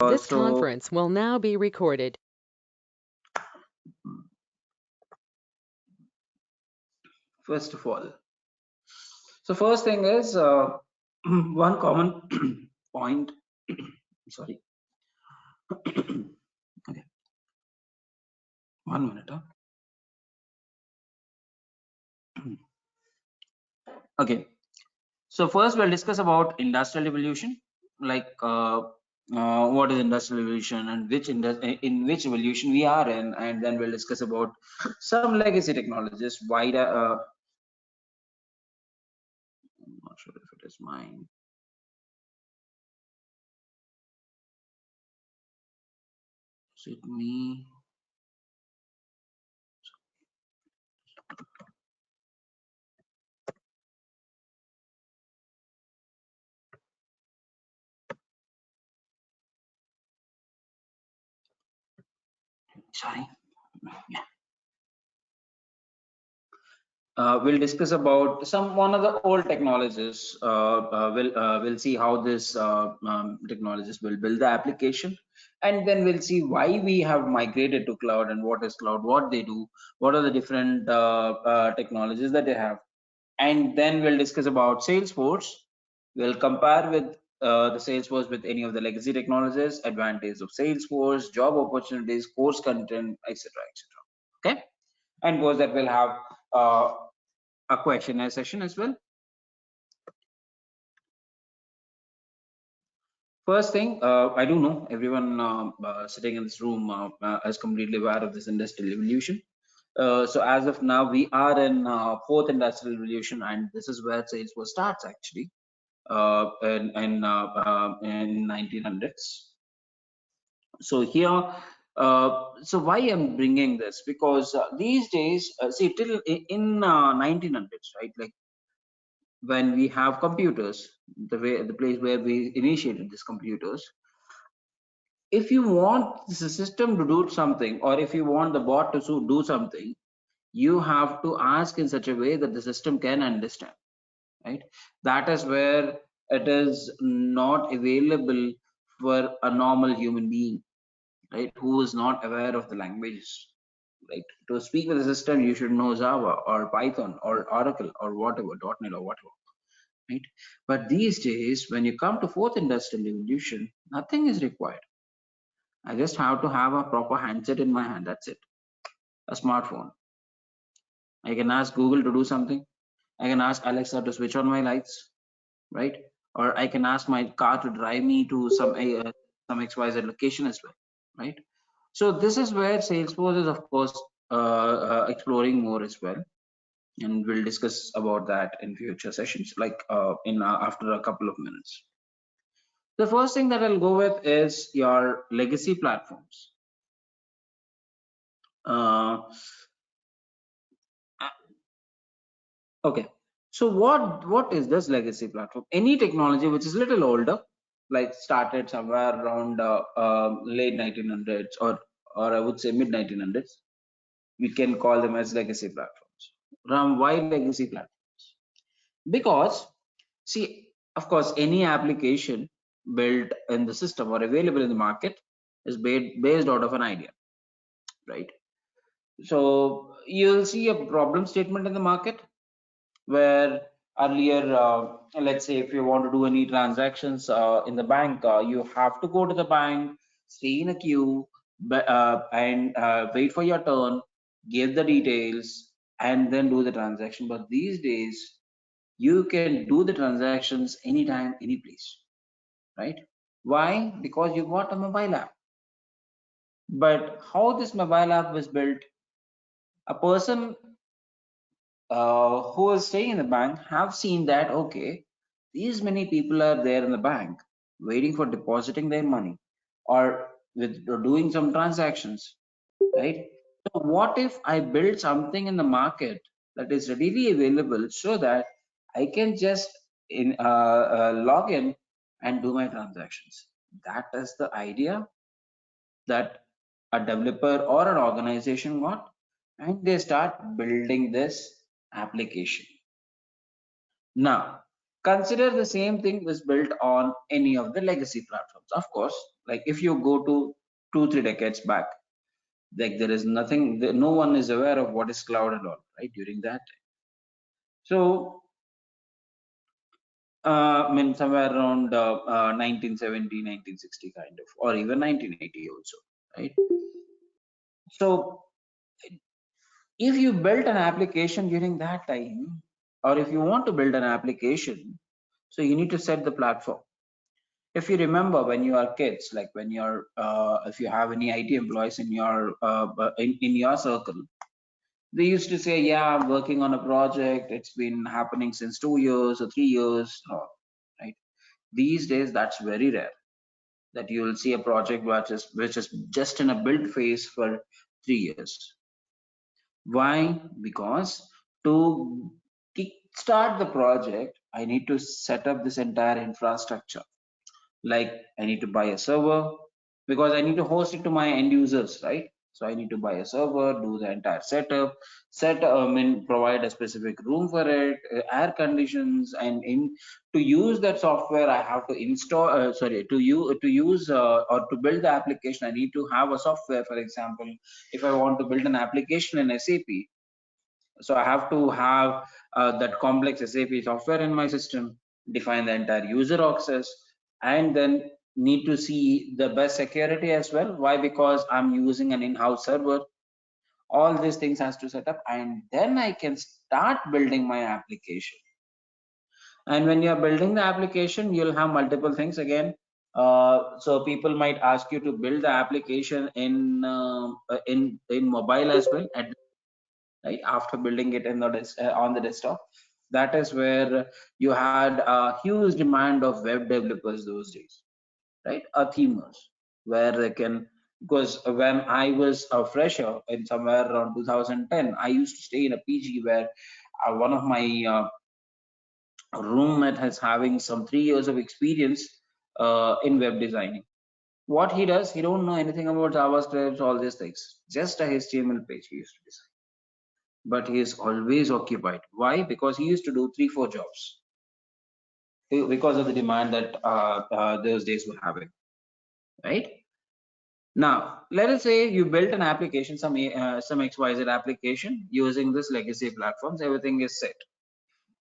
This So conference will now be recorded. first of all, so first thing is one common point. Sorry. Okay, 1 minute. Okay, so first we'll discuss about industrial revolution, like what is industrial revolution and in which revolution we are in, and then we'll discuss about some legacy technologies. Why? I'm not sure if it is mine. Is it me? Sorry. Yeah. We'll discuss about one of the old technologies. We'll see how this technologies will build the application, and then we'll see why we have migrated to cloud and what is cloud, what they do, what are the different technologies that they have, and then we'll discuss about Salesforce. We'll compare with the Salesforce with any of the legacy technologies, advantages of Salesforce, job opportunities, course content, etc., etc. Okay, and post that we'll have a questionnaire session as well. First thing, I do know everyone sitting in this room is completely aware of this industrial revolution. So as of now, we are in fourth industrial revolution, and this is where Salesforce starts actually in 1900s. So here, so why I'm bringing this, because these days, see, till in 1900s, right? Like when we have computers, the place where we initiated these computers, if you want the system to do something, or if you want the bot to do something, you have to ask in such a way that the system can understand, right? That is where it is not available for a normal human being, right, who is not aware of the languages. Right, to speak with the system, you should know Java or Python or Oracle or whatever, .NET or whatever. Right? But these days, when you come to fourth industrial revolution, nothing is required. I just have to have a proper handset in my hand. That's it. A smartphone. I can ask Google to do something. I can ask Alexa to switch on my lights, right? Or I can ask my car to drive me to some XYZ location as well, right? So this is where Salesforce is, of course, exploring more as well, and we'll discuss about that in future sessions, like in after a couple of minutes. The first thing that I'll go with is your legacy platforms. Uh, okay, so what is this legacy platform? Any technology which is a little older, like started somewhere around late 1900s, or I would say mid 1900s, we can call them as legacy platforms. Why legacy platforms? Because see, of course, any application built in the system or available in the market is based out of an idea, right? So you'll see a problem statement in the market where earlier, let's say if you want to do any transactions in the bank, you have to go to the bank, stay in a queue, and wait for your turn, give the details, and then do the transaction. But these days, you can do the transactions anytime, any place, right? Why? Because you got a mobile app. But how this mobile app was built, a person who is staying in the bank have seen that, okay, these many people are there in the bank waiting for depositing their money or with or doing some transactions, right? So what if I build something in the market that is readily available so that I can just log in and do my transactions? That is the idea that a developer or an organization got, and they start building this application. Now, Consider the same thing was built on any of the legacy platforms. Of course, like if you go to 2-3 decades back, like there is nothing, no one is aware of what is cloud and all, right, during that time. So I mean somewhere around 1970, 1960 kind of, or even 1980 also, right? So if you built an application during that time, or if you want to build an application, so you need to set the platform. If you remember when you are kids, like when you're if you have any IT employees in your in your circle, they used to say, yeah, I'm working on a project, it's been happening since 2 years or 3 years, no, right? These days that's very rare, that you will see a project which is just in a build phase for 3 years. Why? Because to kickstart the project, I need to set up this entire infrastructure. Like I need to buy a server because I need to host it to my end users, right? So I need to buy a server, do the entire setup, provide a specific room for it, air conditions, and in to use that software, I have to install. Or to build the application, I need to have a software. For example, if I want to build an application in SAP, so I have to have that complex SAP software in my system, define the entire user access, and then need to see the best security as well. Why? Because I'm using an in-house server. All these things has to set up, and then I can start building my application. And when you're building the application, you'll have multiple things again. So people might ask you to build the application in mobile as well, right, after building it in on the desktop. That is where you had a huge demand of web developers those days, right, themers, where they can, because when I was a fresher in somewhere around 2010, I used to stay in a PG where one of my roommate has having some 3 years of experience in web designing. What he does, he don't know anything about JavaScript, all these things, just a HTML page he used to design, but he is always occupied. Why? Because he used to do 3-4 jobs because of the demand that those days were having, right? Now, let us say you built an application, some XYZ application using this legacy platforms, everything is set.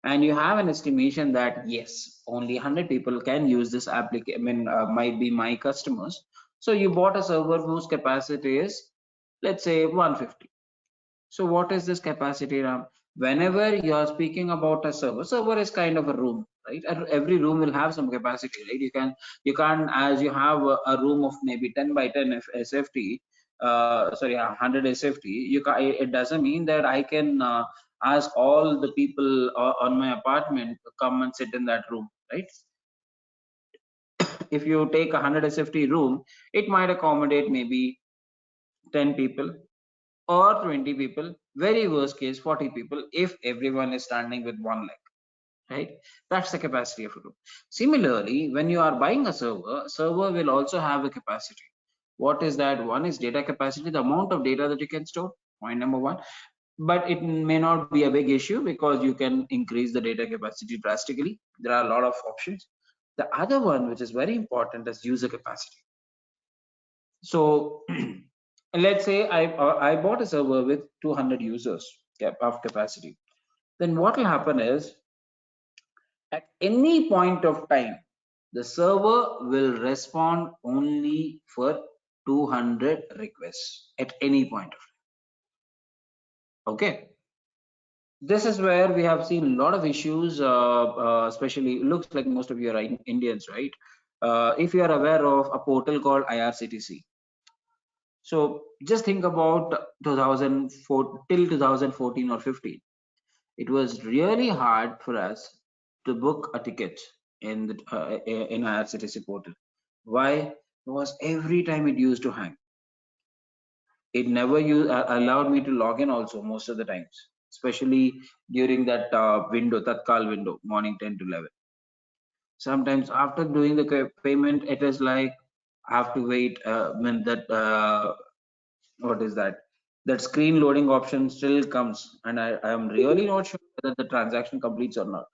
And you have an estimation that yes, only 100 people can use this application, might be my customers. So you bought a server whose capacity is, let's say, 150. So what is this capacity RAM? Whenever you are speaking about a server is kind of a room, right? Every room will have some capacity, right? You can, as you have a room of maybe 10 by 10 SFT, sorry, 100 SFT, it doesn't mean that I can ask all the people on my apartment to come and sit in that room, right? If you take a 100 SFT room, it might accommodate maybe 10 people or 20 people, very worst case 40 people, if everyone is standing with one leg, right? That's the capacity of a room. Similarly, when you are buying a server will also have a capacity. What is that? One is data capacity, the amount of data that you can store, point number one. But it may not be a big issue because you can increase the data capacity drastically. There are a lot of options. The other one, which is very important, is user capacity. So let's say I bought a server with 200 users of capacity. Then what will happen is, at any point of time, the server will respond only for 200 requests at any point of time. Okay. This is where we have seen a lot of issues, especially looks like most of you are Indians, right? If you are aware of a portal called IRCTC. So just think about 2004 till 2014 or 15. It was really hard for us to book a ticket in the in IRCTC portal. Why? Because every time it used to hang. It never allowed me to log in also most of the times, especially during that window, Tatkal window, morning 10 to 11. Sometimes after doing the payment, it is like I have to wait when that what is that, that screen loading option still comes, and I am really not sure whether the transaction completes or not.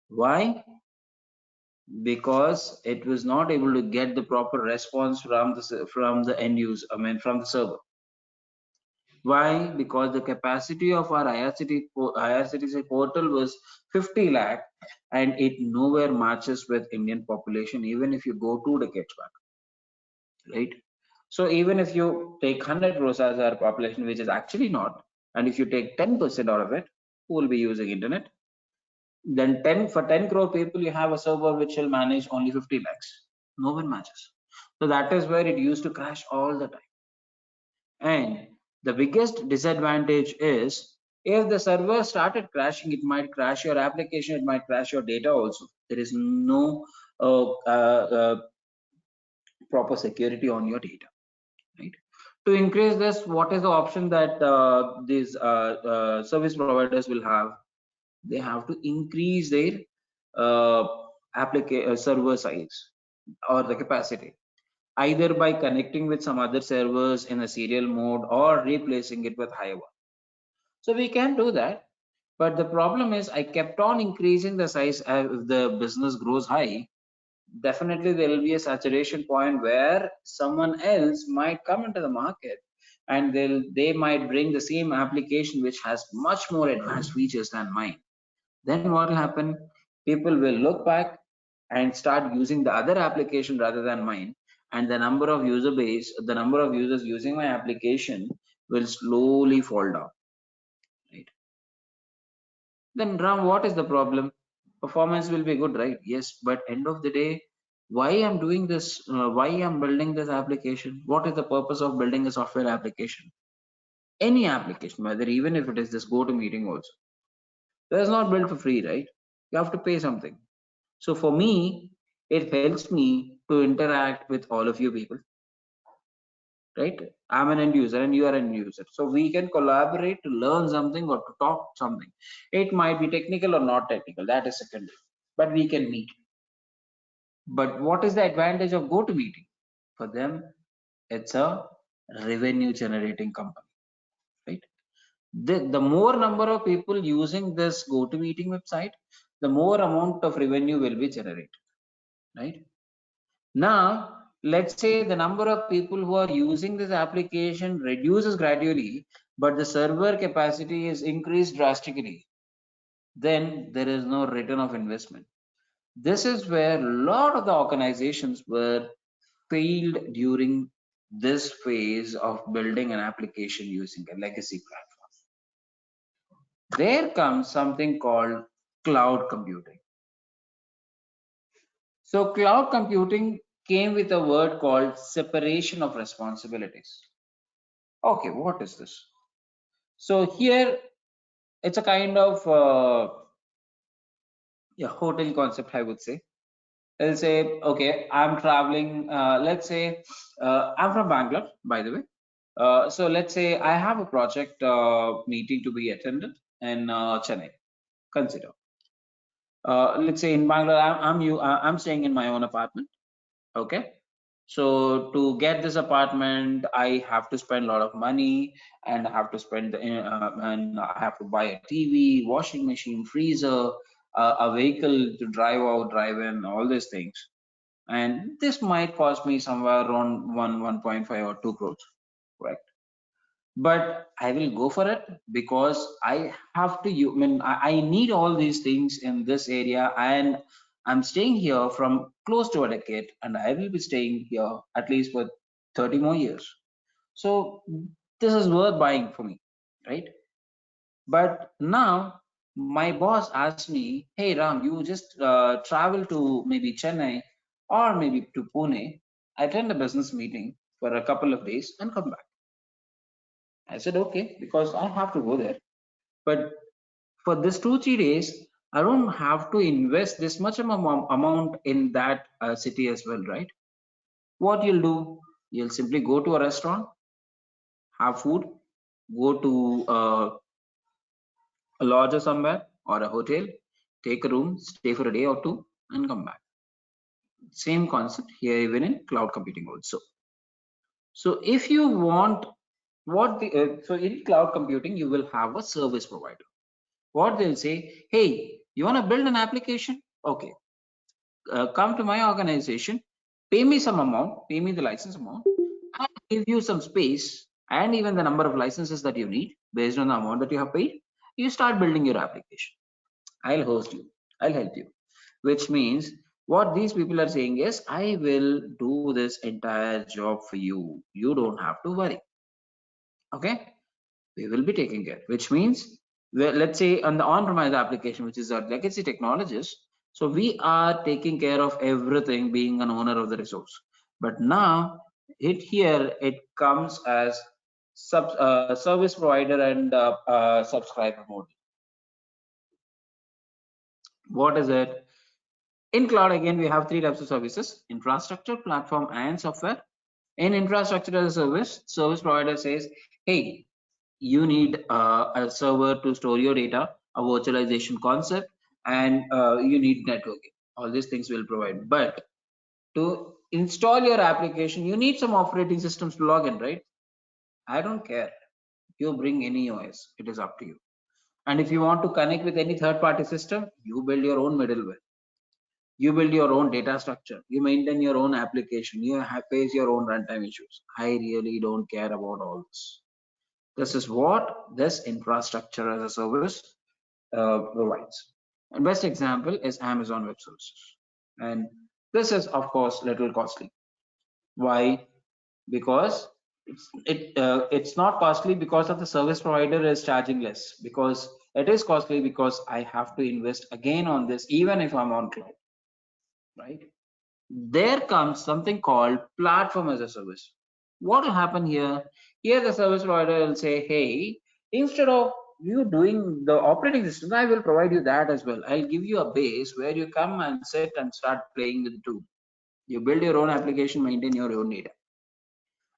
Why? because it was not able to get the proper response from the end user, from the server. Why? Because the capacity of our IRCTC portal was 50 lakh, and it nowhere matches with Indian population, even if you go 2 decades back, right? So even if you take 100 crores as our population, which is actually not, and if you take 10% out of it, who will be using internet? Then 10 crore people, you have a server which will manage only 50 lakhs. No one matches. So that is where it used to crash all the time. And the biggest disadvantage is, if the server started crashing, it might crash your application, it might crash your data also. There is no proper security on your data, right? To increase this, what is the option that these service providers will have? They have to increase their uh, server size or the capacity, either by connecting with some other servers in a serial mode or replacing it with higher one. So we can do that, but the problem is I kept on increasing the size. As the business grows high, definitely there will be a saturation point where someone else might come into the market, and they might bring the same application which has much more advanced features than mine. Then what will happen? People will look back and start using the other application rather than mine, and the number of the number of users using my application will slowly fall down, right? Then Ram, what is the problem? Performance will be good, right? Yes, but end of the day, why I'm doing this? Why I'm building this application? What is the purpose of building a software application? Any application, whether even if it is this GoToMeeting also, that is not built for free, right? You have to pay something. So for me, it helps me to interact with all of you people, right? I'm an end user and you are an end user. So we can collaborate to learn something or to talk something. It might be technical or not technical, that is secondary, but we can meet. But what is the advantage of GoToMeeting? For them, it's a revenue generating company, right? The more number of people using this GoToMeeting website, the more amount of revenue will be generated, right? Now, let's say the number of people who are using this application reduces gradually, but the server capacity is increased drastically. Then there is no return of investment. This is where a lot of the organizations were failed during this phase of building an application using a legacy platform. There comes something called cloud computing. So cloud computing came with a word called separation of responsibilities. Okay, what is this? So here it's a kind of hotel concept, I would say. I'll say, okay, I'm traveling. Let's say I'm from Bangalore, by the way. So let's say I have a project meeting to be attended in Chennai. Consider. Let's say in Bangalore, I'm staying in my own apartment. Okay. So to get this apartment, I have to spend a lot of money, and I have to spend and I have to buy a TV, washing machine, freezer, a vehicle to drive out, drive in, all these things. And this might cost me somewhere around 1.5 or 2 crores, right? But I will go for it because I have to. I need all these things in this area, and I'm staying here from close to a decade, and I will be staying here at least for 30 more years. So this is worth buying for me, right? But now my boss asked me, "Hey Ram, you just travel to maybe Chennai or maybe to Pune, attend a business meeting for a couple of days, and come back." I said, okay, because I have to go there. But for this 2 3 days, I don't have to invest this much amount in that city as well, right? What you'll do, you'll simply go to a restaurant, have food, go to a lodge or somewhere or a hotel, take a room, stay for a day or two, and come back. Same concept here, even in cloud computing also. So if you want so in cloud computing, you will have a service provider. What they'll say, hey, you want to build an application? Okay, come to my organization, pay me some amount, pay me the license amount, and give you some space and even the number of licenses that you need based on the amount that you have paid. You start building your application. I'll host you. I'll help you. Which means what these people are saying is, I will do this entire job for you. You don't have to worry. Okay, we will be taking care. Which means, well, let's say on the on-premise application, which is our legacy technologies, so we are taking care of everything, being an owner of the resource. But now it comes as service provider and subscriber mode. What is it? In cloud, again, we have three types of services: infrastructure, platform, and software. In infrastructure as a service provider says, hey, you need a server to store your data, a virtualization concept, and you need networking. All these things will provide. But to install your application, you need some operating systems to log in, right? I don't care. You bring any OS, it is up to you. And if you want to connect with any third-party system, you build your own middleware. You build your own data structure. You maintain your own application. You face your own runtime issues. I really don't care about all this. This is what this infrastructure as a service provides. And best example is Amazon Web Services. And this is, of course, little costly. Why? Because it's not costly because of the service provider is charging less. Because it is costly because I have to invest again on this, even if I'm on cloud, right? There comes something called platform as a service. What will happen here? Here the service provider will say, hey, instead of you doing the operating system, I will provide you that as well. I'll give you a base where you come and sit and start playing with the tool. You build your own application, maintain your own data.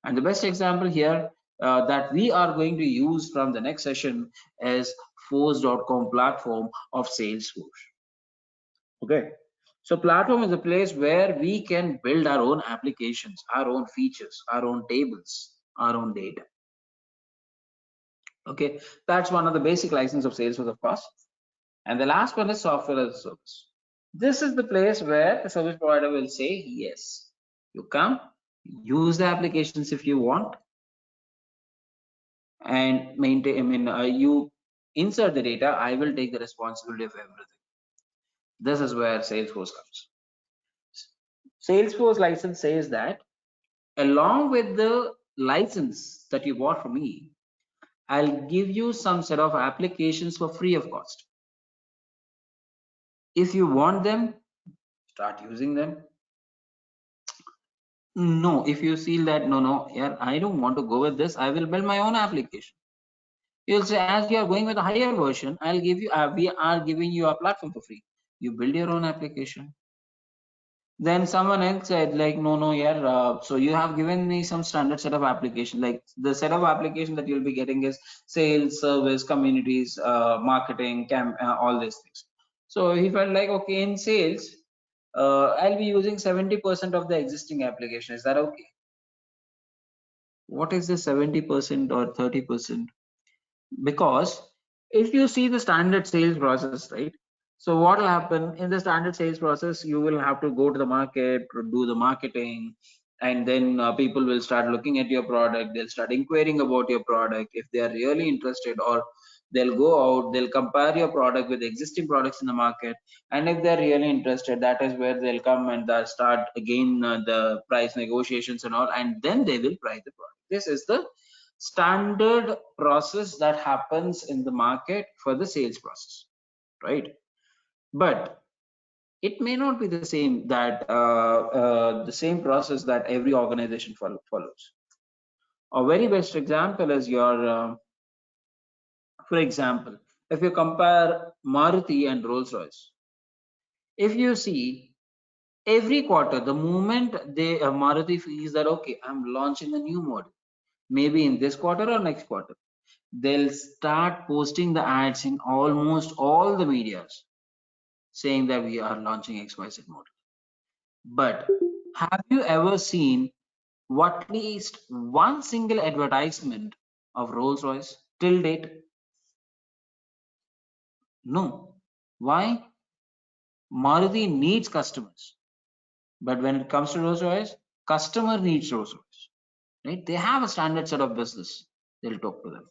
And the best example here that we are going to use from the next session is force.com platform of Salesforce. Okay. So platform is a place where we can build our own applications, our own features, our own tables, our own data. Okay, that's one of the basic license of Salesforce, of course. And the last one is software as a service. This is the place where the service provider will say, yes, you come, use the applications if you want, and maintain, you insert the data, I will take the responsibility of everything. This is where Salesforce comes. Salesforce license says that along with the license that you bought from me, I'll give you some set of applications for free of cost. If you want them, start using them. No, if you feel that no, yeah, I don't want to go with this, I will build my own application. You'll say, as you are going with a higher version, I'll give you, we are giving you a platform for free. You build your own application. Then someone else said, like, no, yeah, so you have given me some standard set of application. Like the set of application that you'll be getting is sales, service, communities, marketing, all these things. So he felt like, okay, in sales, I'll be using 70% of the existing application. Is that okay? What is the 70% or 30%? Because if you see the standard sales process, right? So what will happen in the standard sales process? You will have to go to the market, do the marketing, and then people will start looking at your product. They'll start inquiring about your product. If they are really interested, or they'll go out, they'll compare your product with existing products in the market. And if they're really interested, that is where they'll come and start again the price negotiations and all, and then they will price the product. This is the standard process that happens in the market for the sales process, right? But it may not be the same that the same process that every organization follows. A very best example is your for example, if you compare Maruti and Rolls-Royce, if you see every quarter, the moment they Maruti feels that okay, I'm launching a new model, maybe in this quarter or next quarter, they'll start posting the ads in almost all the medias saying that we are launching XYZ model. But have you ever seen at least one single advertisement of Rolls-Royce till date? No. Why? Maruti needs customers, but when it comes to Rolls-Royce, customer needs Rolls-Royce, right? They have a standard set of business. They'll talk to them.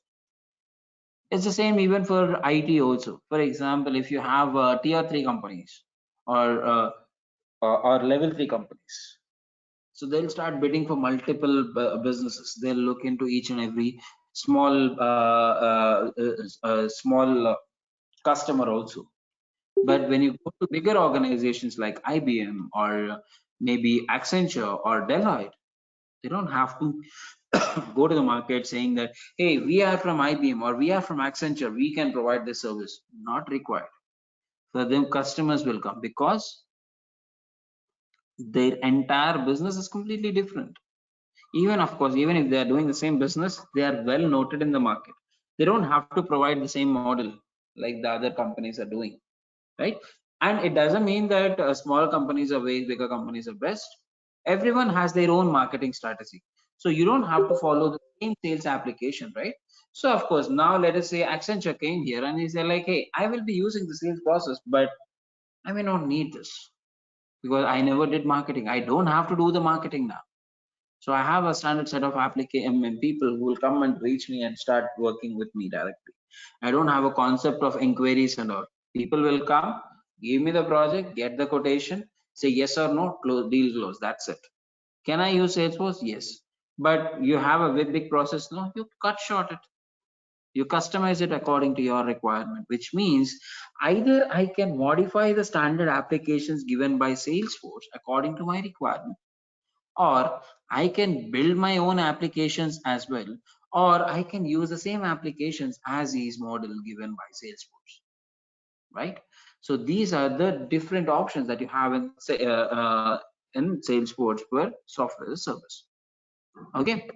It's the same even for IT also. For example, if you have tier 3 companies or or level 3 companies, so they'll start bidding for multiple businesses. They'll look into each and every small customer also. But when you go to bigger organizations like IBM or maybe Accenture or Deloitte, they don't have to go to the market saying that, hey, we are from IBM or we are from Accenture, we can provide this service. Not required. For them, customers will come because their entire business is completely different. Even, of course, even if they are doing the same business, they are well noted in the market. They don't have to provide the same model like the other companies are doing, right? And it doesn't mean that small companies are way, bigger companies are best. Everyone has their own marketing strategy. So you don't have to follow the same sales application, right? So of course, now let us say Accenture came here and he said like, hey, I will be using the sales process, but I may not need this because I never did marketing. I don't have to do the marketing now. So I have a standard set of people who will come and reach me and start working with me directly. I don't have a concept of inquiries and all. People will come, give me the project, get the quotation, say yes or no, close, deal close. That's it. Can I use Salesforce? Yes. But you have a very big process. No, you cut short it. You customize it according to your requirement, which means either I can modify the standard applications given by Salesforce according to my requirement, or I can build my own applications as well, or I can use the same applications as is model given by Salesforce, right? So these are the different options that you have in Salesforce for software as a service. Okay,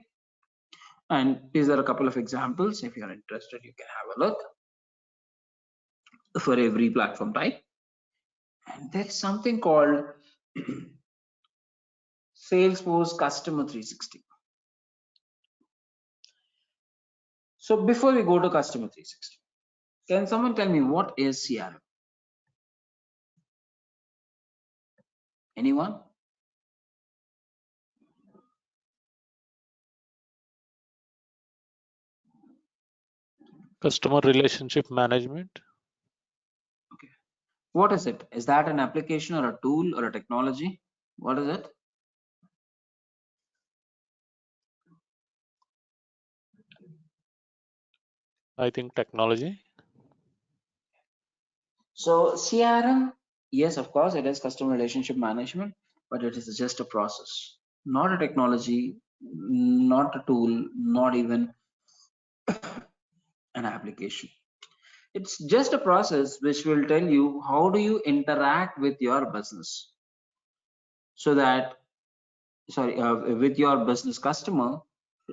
and these are a couple of examples. If you're interested, you can have a look for every platform type. And there's something called Salesforce Customer 360. So before we go to Customer 360, can someone tell me what is CRM? Anyone? Customer relationship management. Okay. What is it? Is that an application or a tool or a technology? What is it? I think technology. So CRM, yes, of course, it is customer relationship management, but it is just a process, not a technology, not a tool, not even an application. It's just a process which will tell you how do you interact with your business, so that, sorry, with your business customer,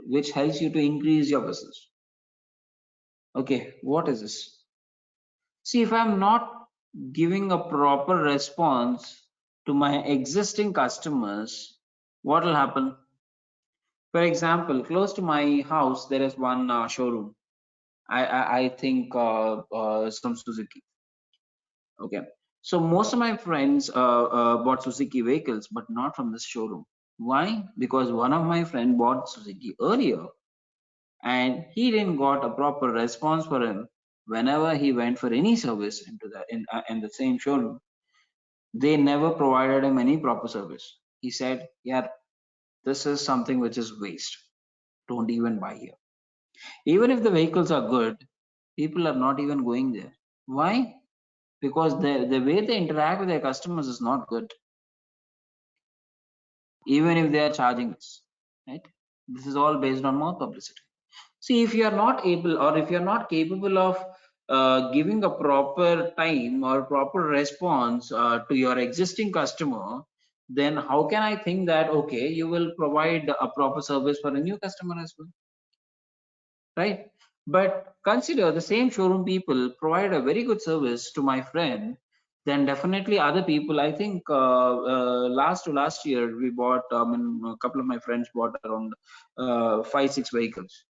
which helps you to increase your business. Okay, what is this? See, if I'm not giving a proper response to my existing customers, what will happen? For example, close to my house, there is one showroom. I think some Suzuki. Okay, so most of my friends bought Suzuki vehicles, but not from this showroom. Why? Because one of my friend bought Suzuki earlier, and he didn't got a proper response for him whenever he went for any service into the in the same showroom. They never provided him any proper service. He said, yeah, this is something which is waste, don't even buy here. Even if the vehicles are good, people are not even going there. Why? Because the way they interact with their customers is not good, even if they are charging us, right? This is all based on more publicity. See, if you are not able, or if you're not capable of giving a proper time or proper response to your existing customer, then how can I think that, okay, you will provide a proper service for a new customer as well, right? But consider the same showroom people provide a very good service to my friend, then definitely other people, I think last to last year, we bought, a couple of my friends bought around 5-6 vehicles.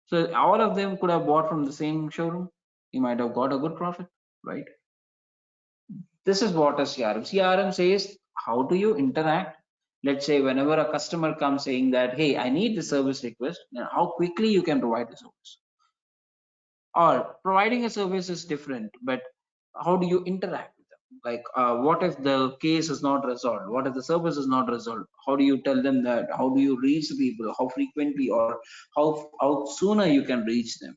So all of them could have bought from the same showroom. He might have got a good profit, right? This is what a CRM. CRM says, how do you interact? Let's say whenever a customer comes saying that, hey, I need the service request, then how quickly you can provide the service. Or providing a service is different, but how do you interact with them? Like, what if the case is not resolved? What if the service is not resolved? How do you tell them that? How do you reach the people? How frequently or how sooner you can reach them?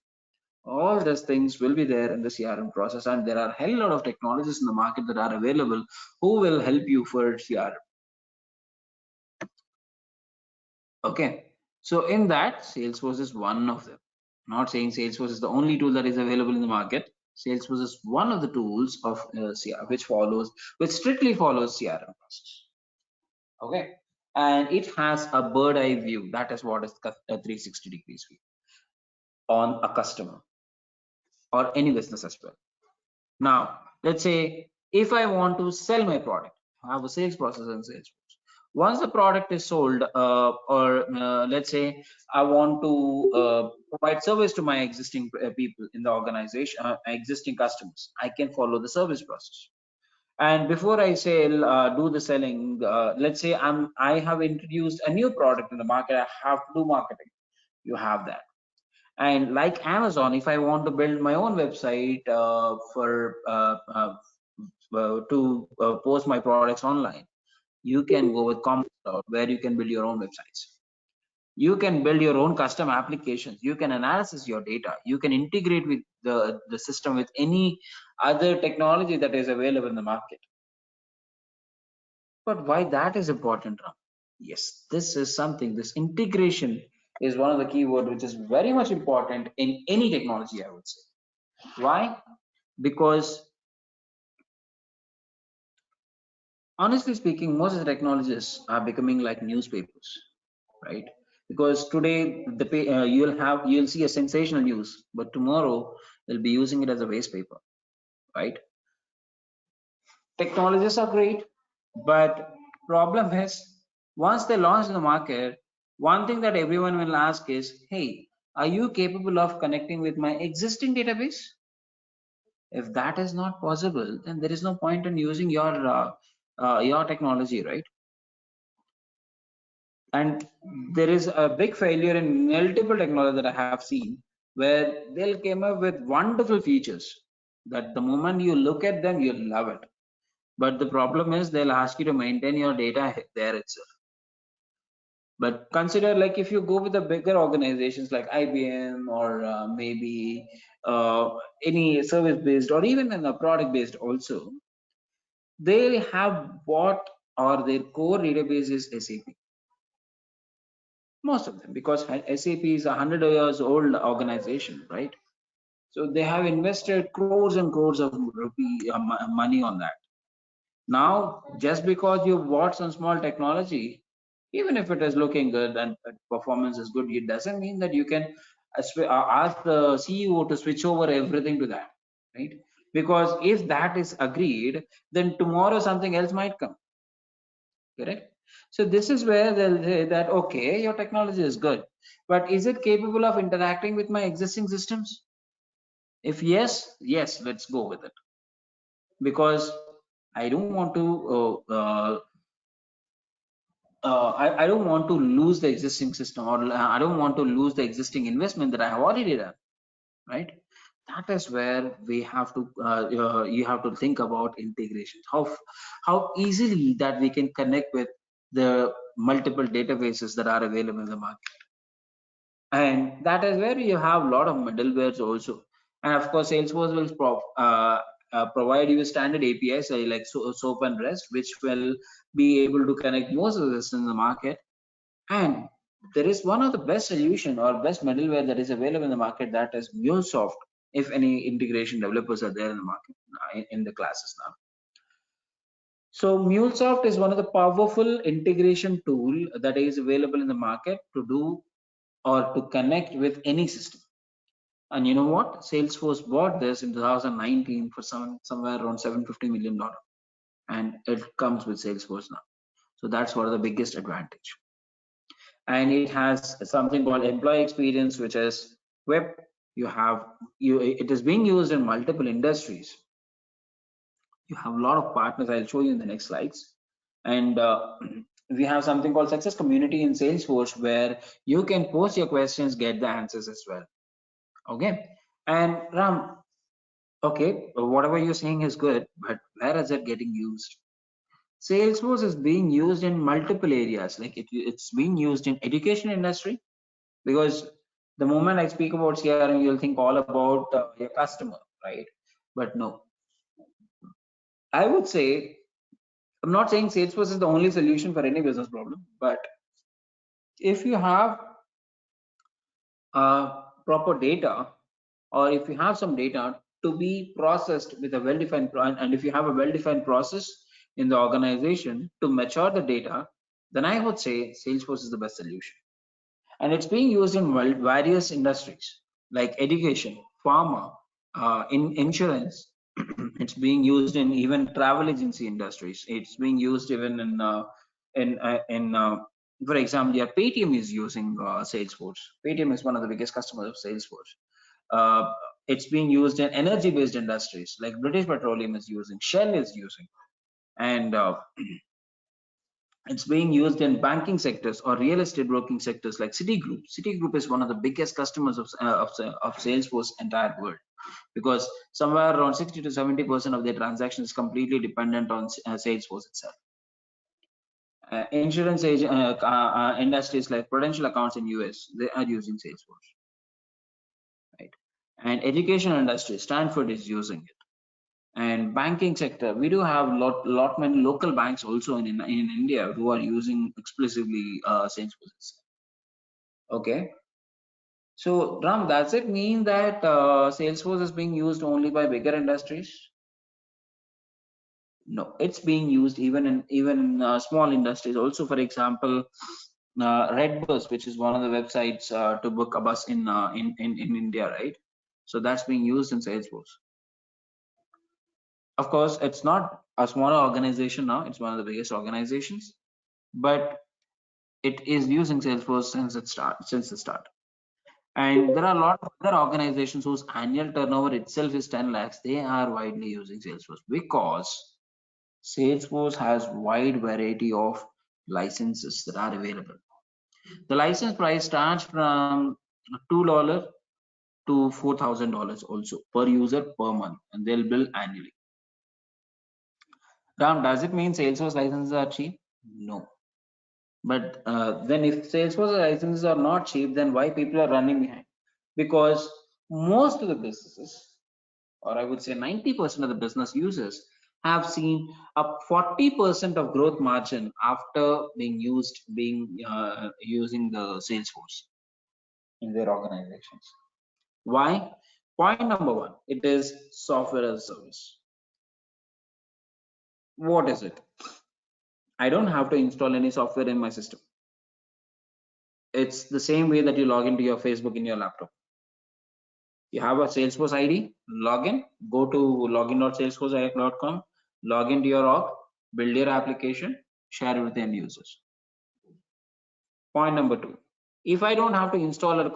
All these things will be there in the CRM process, and there are a hell lot of technologies in the market that are available who will help you for CRM. Okay, so in that, Salesforce is one of them. I'm not saying Salesforce is the only tool that is available in the market. Salesforce is one of the tools of CRM which strictly follows CRM process. Okay, and it has a bird eye view. That is what is a 360 degrees view on a customer or any business as well. Now, let's say if I want to sell my product, I have a sales process in Salesforce. Once the product is sold, let's say I want to provide service to my existing people in the organization, existing customers, I can follow the service process. And before I sell, do the selling, let's say I have introduced a new product in the market, I have to do marketing. You have that. And like Amazon, if I want to build my own website to post my products online, you can go with Commerce Cloud, where you can build your own websites. You can build your own custom applications. You can analyze your data. You can integrate with the system with any other technology that is available in the market. But why that is important, Ram? Yes, this is something, this integration is one of the keywords which is very much important in any technology, I would say. Why? Because honestly speaking, most of the technologies are becoming like newspapers, right? Because today you'll see a sensational news, but tomorrow they'll be using it as a waste paper, right? Technologies are great, but problem is once they launch in the market, one thing that everyone will ask is, hey, are you capable of connecting with my existing database? If that is not possible, then there is no point in using your technology, right? And there is a big failure in multiple technology that I have seen where they'll come up with wonderful features that the moment you look at them, you'll love it. But the problem is they'll ask you to maintain your data there itself. But consider, like, if you go with the bigger organizations like IBM or maybe any service based or even in a product based also, they have bought or their core database is SAP. Most of them, because SAP is a 100 years old organization, right? So they have invested crores and crores of money on that. Now, just because you bought some small technology, even if it is looking good and performance is good, it doesn't mean that you can ask the CEO to switch over everything to that, right? Because if that is agreed, then tomorrow something else might come, correct? So this is where they'll say that, okay, your technology is good, but is it capable of interacting with my existing systems? If yes, let's go with it. Because I don't want to I don't want to lose the existing system, or I don't want to lose the existing investment that I have already done, right? That is where we have to you have to think about integration, how easily that we can connect with the multiple databases that are available in the market. And that is where you have a lot of middlewares also. And of course, Salesforce will provide you standard APIs like SOAP and REST, which will be able to connect most of this in the market. And there is one of the best solution or best middleware that is available in the market, that is MuleSoft. If any integration developers are there in the market in the classes now. So MuleSoft is one of the powerful integration tool that is available in the market to do or to connect with any system. And you know what? Salesforce bought this in 2019 for somewhere around $750 million, and it comes with Salesforce now. So that's one of the biggest advantage. And it has something called employee experience, which is web. It is being used in multiple industries. You have a lot of partners. I'll show you in the next slides. And we have something called success community in Salesforce, where you can post your questions, get the answers as well. Okay. And Ram, okay, whatever you're saying is good, but where is it getting used? Salesforce is being used in multiple areas. Like it's being used in education industry, because the moment I speak about CRM, you'll think all about your customer, right? But no, I would say, I'm not saying Salesforce is the only solution for any business problem, but if you have proper data, or if you have some data to be processed with a well-defined and if you have a well-defined process in the organization to mature the data, then I would say Salesforce is the best solution. And it's being used in various industries like education, pharma, in insurance. It's being used in even travel agency industries. It's being used even in for example, yeah, Paytm is using Salesforce. Paytm is one of the biggest customers of Salesforce. It's being used in energy based industries like British Petroleum is using, Shell is using, and it's being used in banking sectors or real estate broking sectors like Citigroup. Citigroup is one of the biggest customers of Salesforce entire world, because somewhere around 60 to 70% of their transactions is completely dependent on Salesforce itself. Insurance agent, industries like Prudential accounts in US, they are using Salesforce, right? And education industry, Stanford is using it. And banking sector, we do have lot many local banks also in India who are using exclusively Salesforce. Okay, so Ram, does it mean that Salesforce is being used only by bigger industries? No, it's being used even in small industries also. For example, Redbus, which is one of the websites to book a bus in India, right? So that's being used in Salesforce. Of course, it's not a smaller organization now, it's one of the biggest organizations, but it is using Salesforce since the start. And there are a lot of other organizations whose annual turnover itself is 10 lakhs. They are widely using Salesforce because Salesforce has wide variety of licenses that are available. The license price starts from $2 to $4,000 also per user per month, and they'll bill annually. Ram, does it mean Salesforce licenses are cheap? No. But then if Salesforce licenses are not cheap, then why people are running behind? Because most of the businesses, or I would say 90% of the business users, have seen a 40% of growth margin after using the Salesforce in their organizations. Why? Point number one, it is software as a service. What is it? I don't have to install any software in my system. It's the same way that you log into your Facebook in your laptop. You have a Salesforce ID, login, go to login.salesforce.com, log into your org, build your application, share it with the end users. Point number two, if I don't have to install a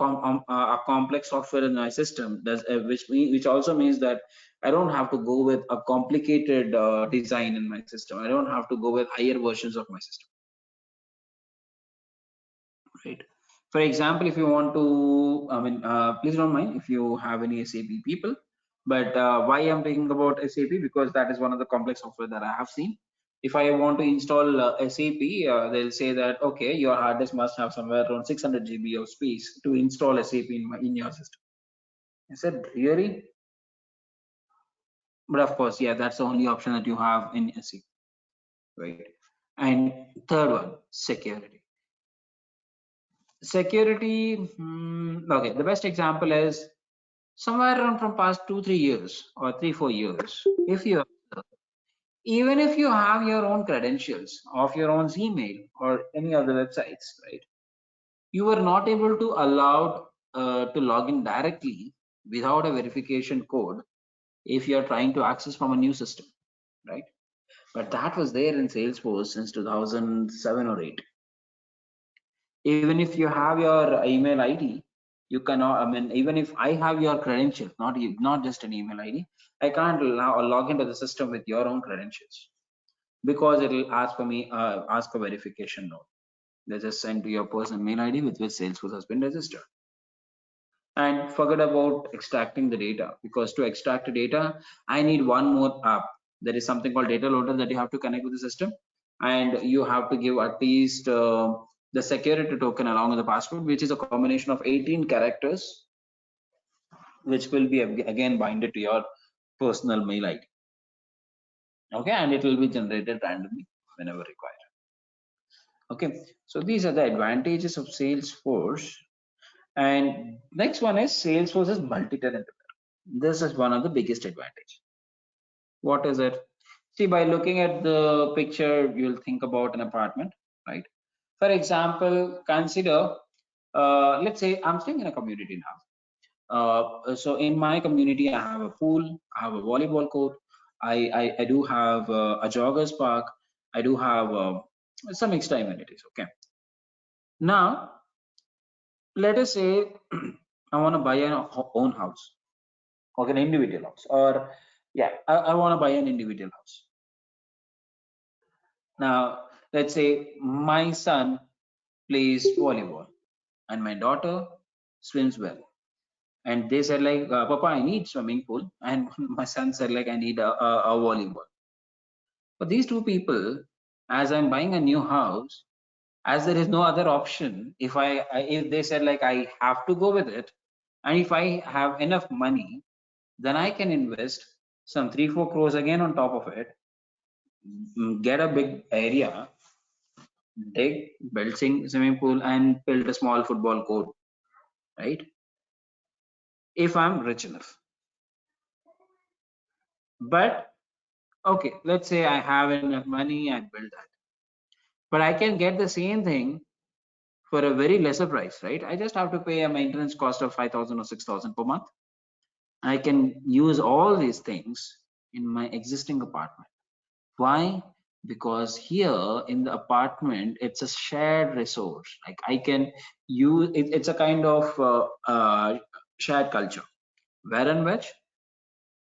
complex software in my system, which also means that I don't have to go with a complicated design in my system. I don't have to go with higher versions of my system, right? For example, if you want to, please don't mind if you have any SAP people, but why I'm talking about SAP, because that is one of the complex software that I have seen. If I want to install SAP, they'll say that, okay, your hard disk must have somewhere around 600 GB of space to install SAP in your system. I said, really? But of course, yeah, that's the only option that you have in SAP, right? And third one, security. Okay, the best example is somewhere around from past 2-3 years or 3-4 years, if you even if you have your own credentials of your own email or any other websites, right, you were not able to allow to log in directly without a verification code if you are trying to access from a new system, right? But that was there in Salesforce since 2007 or 8. Even if you have your email ID, You cannot, I mean, even if I have your credentials, not just an email ID, I can't log into the system with your own credentials, because it will ask for me, ask for verification node. They just send to your personal mail ID with which Salesforce has been registered. And forget about extracting the data, because to extract the data, I need one more app. There is something called data loader that you have to connect with the system, and you have to give at least the security token along with the password, which is a combination of 18 characters, which will be again binded to your personal mail ID. Okay, and it will be generated randomly whenever required. Okay, so these are the advantages of Salesforce. And next one is Salesforce is multi-tenant. This is one of the biggest advantage. What is it? See, by looking at the picture, you'll think about an apartment, right? For example, consider, let's say I'm staying in a community now. So in my community, I have a pool, I have a volleyball court, I do have a joggers park, I do have some extra amenities. Okay. Now, let us say I want to buy an own house, or an individual house, or yeah, I want to buy an individual house. Now, let's say my son plays volleyball and my daughter swims well. And they said like, Papa, I need swimming pool. And my son said like, I need a volleyball. For these two people, as I'm buying a new house, as there is no other option, if if they said like, I have to go with it, and if I have enough money, then I can invest some 3-4 crores again on top of it, get a big area, dig, build swimming pool, and build a small football court, right? If I'm rich enough. But okay, let's say I have enough money, I build that. But I can get the same thing for a very lesser price, right? I just have to pay a maintenance cost of 5,000 or 6,000 per month. I can use all these things in my existing apartment. Why? Because here in the apartment, it's a shared resource. Like I can use it, it's a kind of shared culture, where in which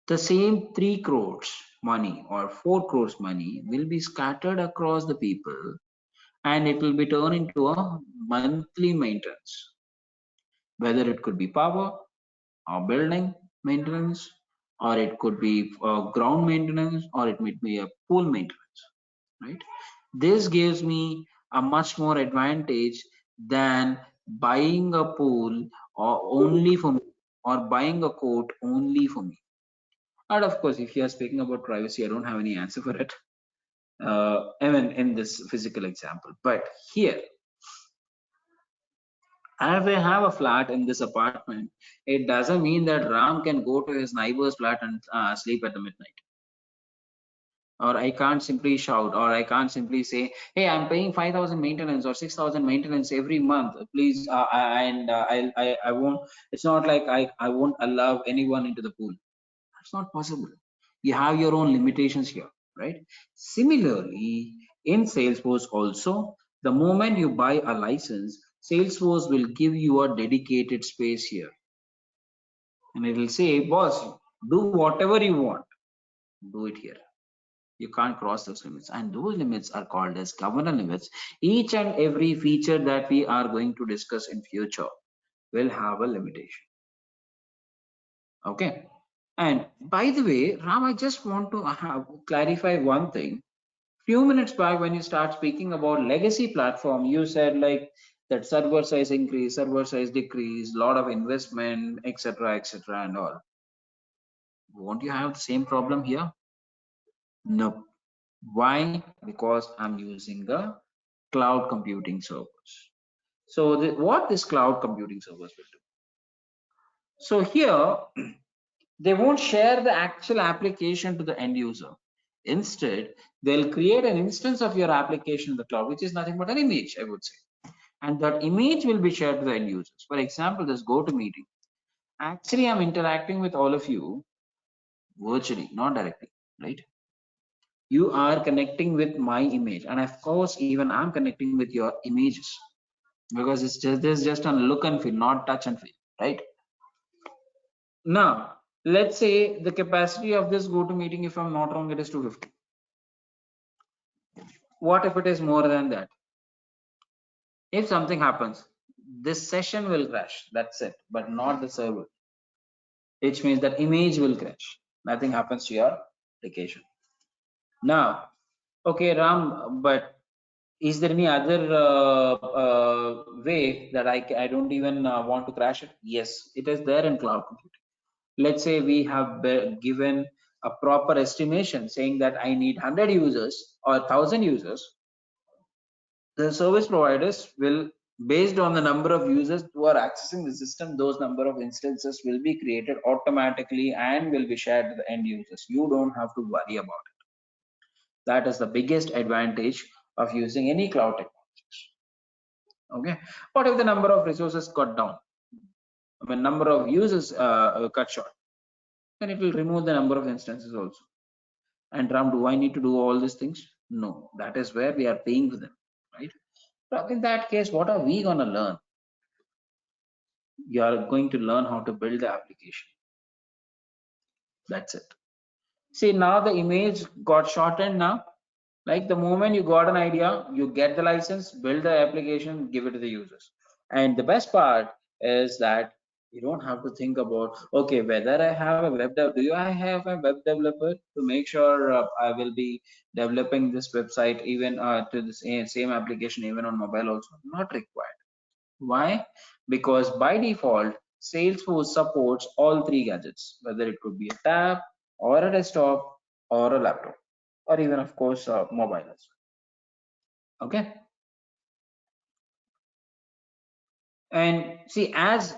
the same 3 crores money or 4 crores money will be scattered across the people, and it will be turned into a monthly maintenance, whether it could be power or building maintenance, or it could be ground maintenance, or it might be a pool maintenance, right? This gives me a much more advantage than buying a pool or only for me, or buying a coat only for me. And of course, if you are speaking about privacy, I don't have any answer for it, even in this physical example. But here, if I have a flat in this apartment, it doesn't mean that Ram can go to his neighbor's flat and sleep at the midnight. Or I can't simply shout, or I can't simply say, hey, I'm paying 5,000 maintenance or 6,000 maintenance every month, please, and I won't, it's not like I won't allow anyone into the pool. That's not possible. You have your own limitations here, right? Similarly, in Salesforce also, the moment you buy a license, Salesforce will give you a dedicated space here. And it will say, boss, do whatever you want, do it here. You can't cross those limits. And those limits are called as governance limits. Each and every feature that we are going to discuss in future will have a limitation. Okay. And by the way, Ram, I just want to clarify one thing. Few minutes back, when you start speaking about legacy platform, you said like that server size increase, server size decrease, lot of investment, etc., and all. Won't you have the same problem here? No. Why? Because I'm using the cloud computing servers. So what this cloud computing servers will do? So here, they won't share the actual application to the end user. Instead, they'll create an instance of your application in the cloud, which is nothing but an image, I would say. And that image will be shared to the end users. For example, this GoToMeeting. Actually, I'm interacting with all of you virtually, not directly, right? You are connecting with my image, and of course, even I'm connecting with your images, because it's just, there's just a look and feel, not touch and feel. right? Now, let's say the capacity of this GoToMeeting, if I'm not wrong, it is 250. What if it is more than that? If something happens, this session will crash, that's it, but not the server, which means that image will crash. Nothing happens to your application. Now, okay, Ram, but is there any other way that I don't even want to crash it? Yes, it is there in cloud computing. Let's say we have given a proper estimation saying that I need 100 users or 1000 users. The service providers will, based on the number of users who are accessing the system, those number of instances will be created automatically and will be shared to the end users. You don't have to worry about it. That is the biggest advantage of using any cloud technologies. Okay, what if the number of resources got down, when number of users cut short? Then it will remove the number of instances also. And Ram, do I need to do all these things? No, that is where we are paying for them, right? So in that case, what are we going to learn? You are going to learn how to build the application. That's it. See, now the image got shortened now. Like the moment you got an idea, you get the license, build the application, give it to the users. And the best part is that you don't have to think about, okay, whether I have a web dev, do I have a web developer to make sure I will be developing this website even to the same application even on mobile also? Not required. Why? Because by default, Salesforce supports all three gadgets, whether it could be a tab or a desktop or a laptop, or even of course mobile as well. Okay. And see, as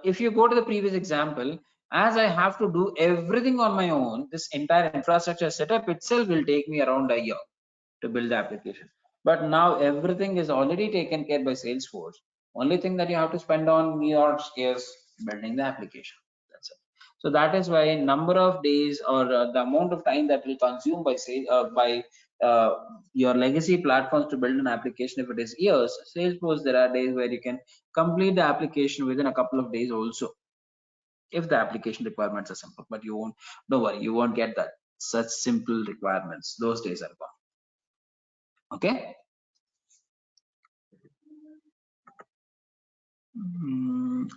if you go to the previous example, as I have to do everything on my own, this entire infrastructure setup itself will take me around a year to build the application. But now everything is already taken care by Salesforce. Only thing that you have to spend on yours is building the application. That's it. So that is why number of days or the amount of time that will consume by your legacy platforms to build an application, if it is years, Salesforce, there are days where you can complete the application within a couple of days also, if the application requirements are simple. But you won't, don't worry, you won't get that such simple requirements. Those days are gone. Okay.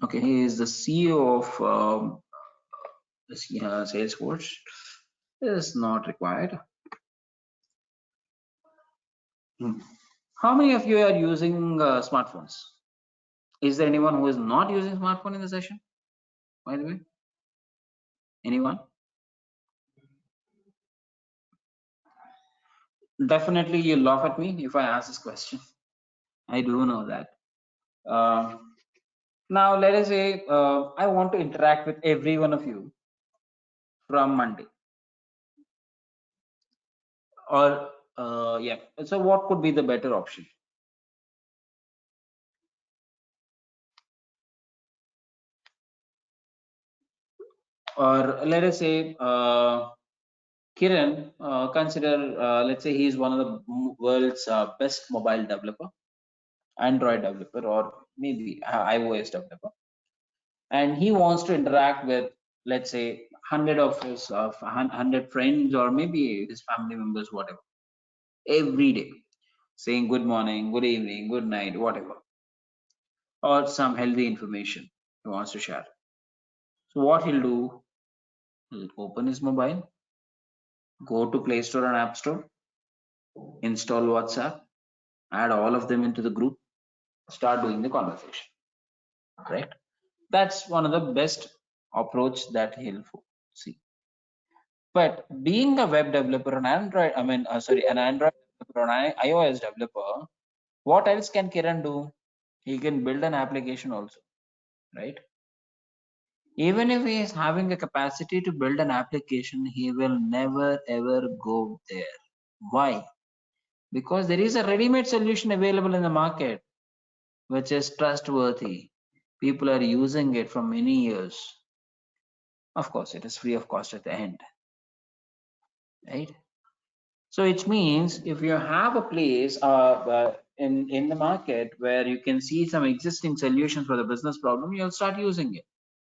Okay, he is the CEO of Salesforce. Is not required. How many of you are using smartphones? Is there anyone who is not using smartphone in the session, by the way? Anyone? Definitely you laugh at me if I ask this question. I do know that. Now let us say I want to interact with every one of you from Monday, or yeah, so what could be the better option? Or let us say Kiran, consider, let's say he is one of the world's best mobile developer, Android developer, or maybe iOS developer, and he wants to interact with, let's say, 100 of his 100 friends, or maybe his family members, whatever, every day, saying good morning, good evening, good night, whatever, or some healthy information he wants to share. So what he'll do, he'll open his mobile, go to Play Store and App Store, install WhatsApp, add all of them into the group, start doing the conversation, right? That's one of the best approach that he'll see. But being a web developer, an Android, an Android developer, an iOS developer, what else can Kiran do? He can build an application also, right? Even if he is having a capacity to build an application, he will never ever go there. Why? Because there is a ready-made solution available in the market, which is trustworthy. People are using it for many years. Of course, it is free of cost at the end, right? So it means if you have a place, in the market where you can see some existing solutions for the business problem, you'll start using it,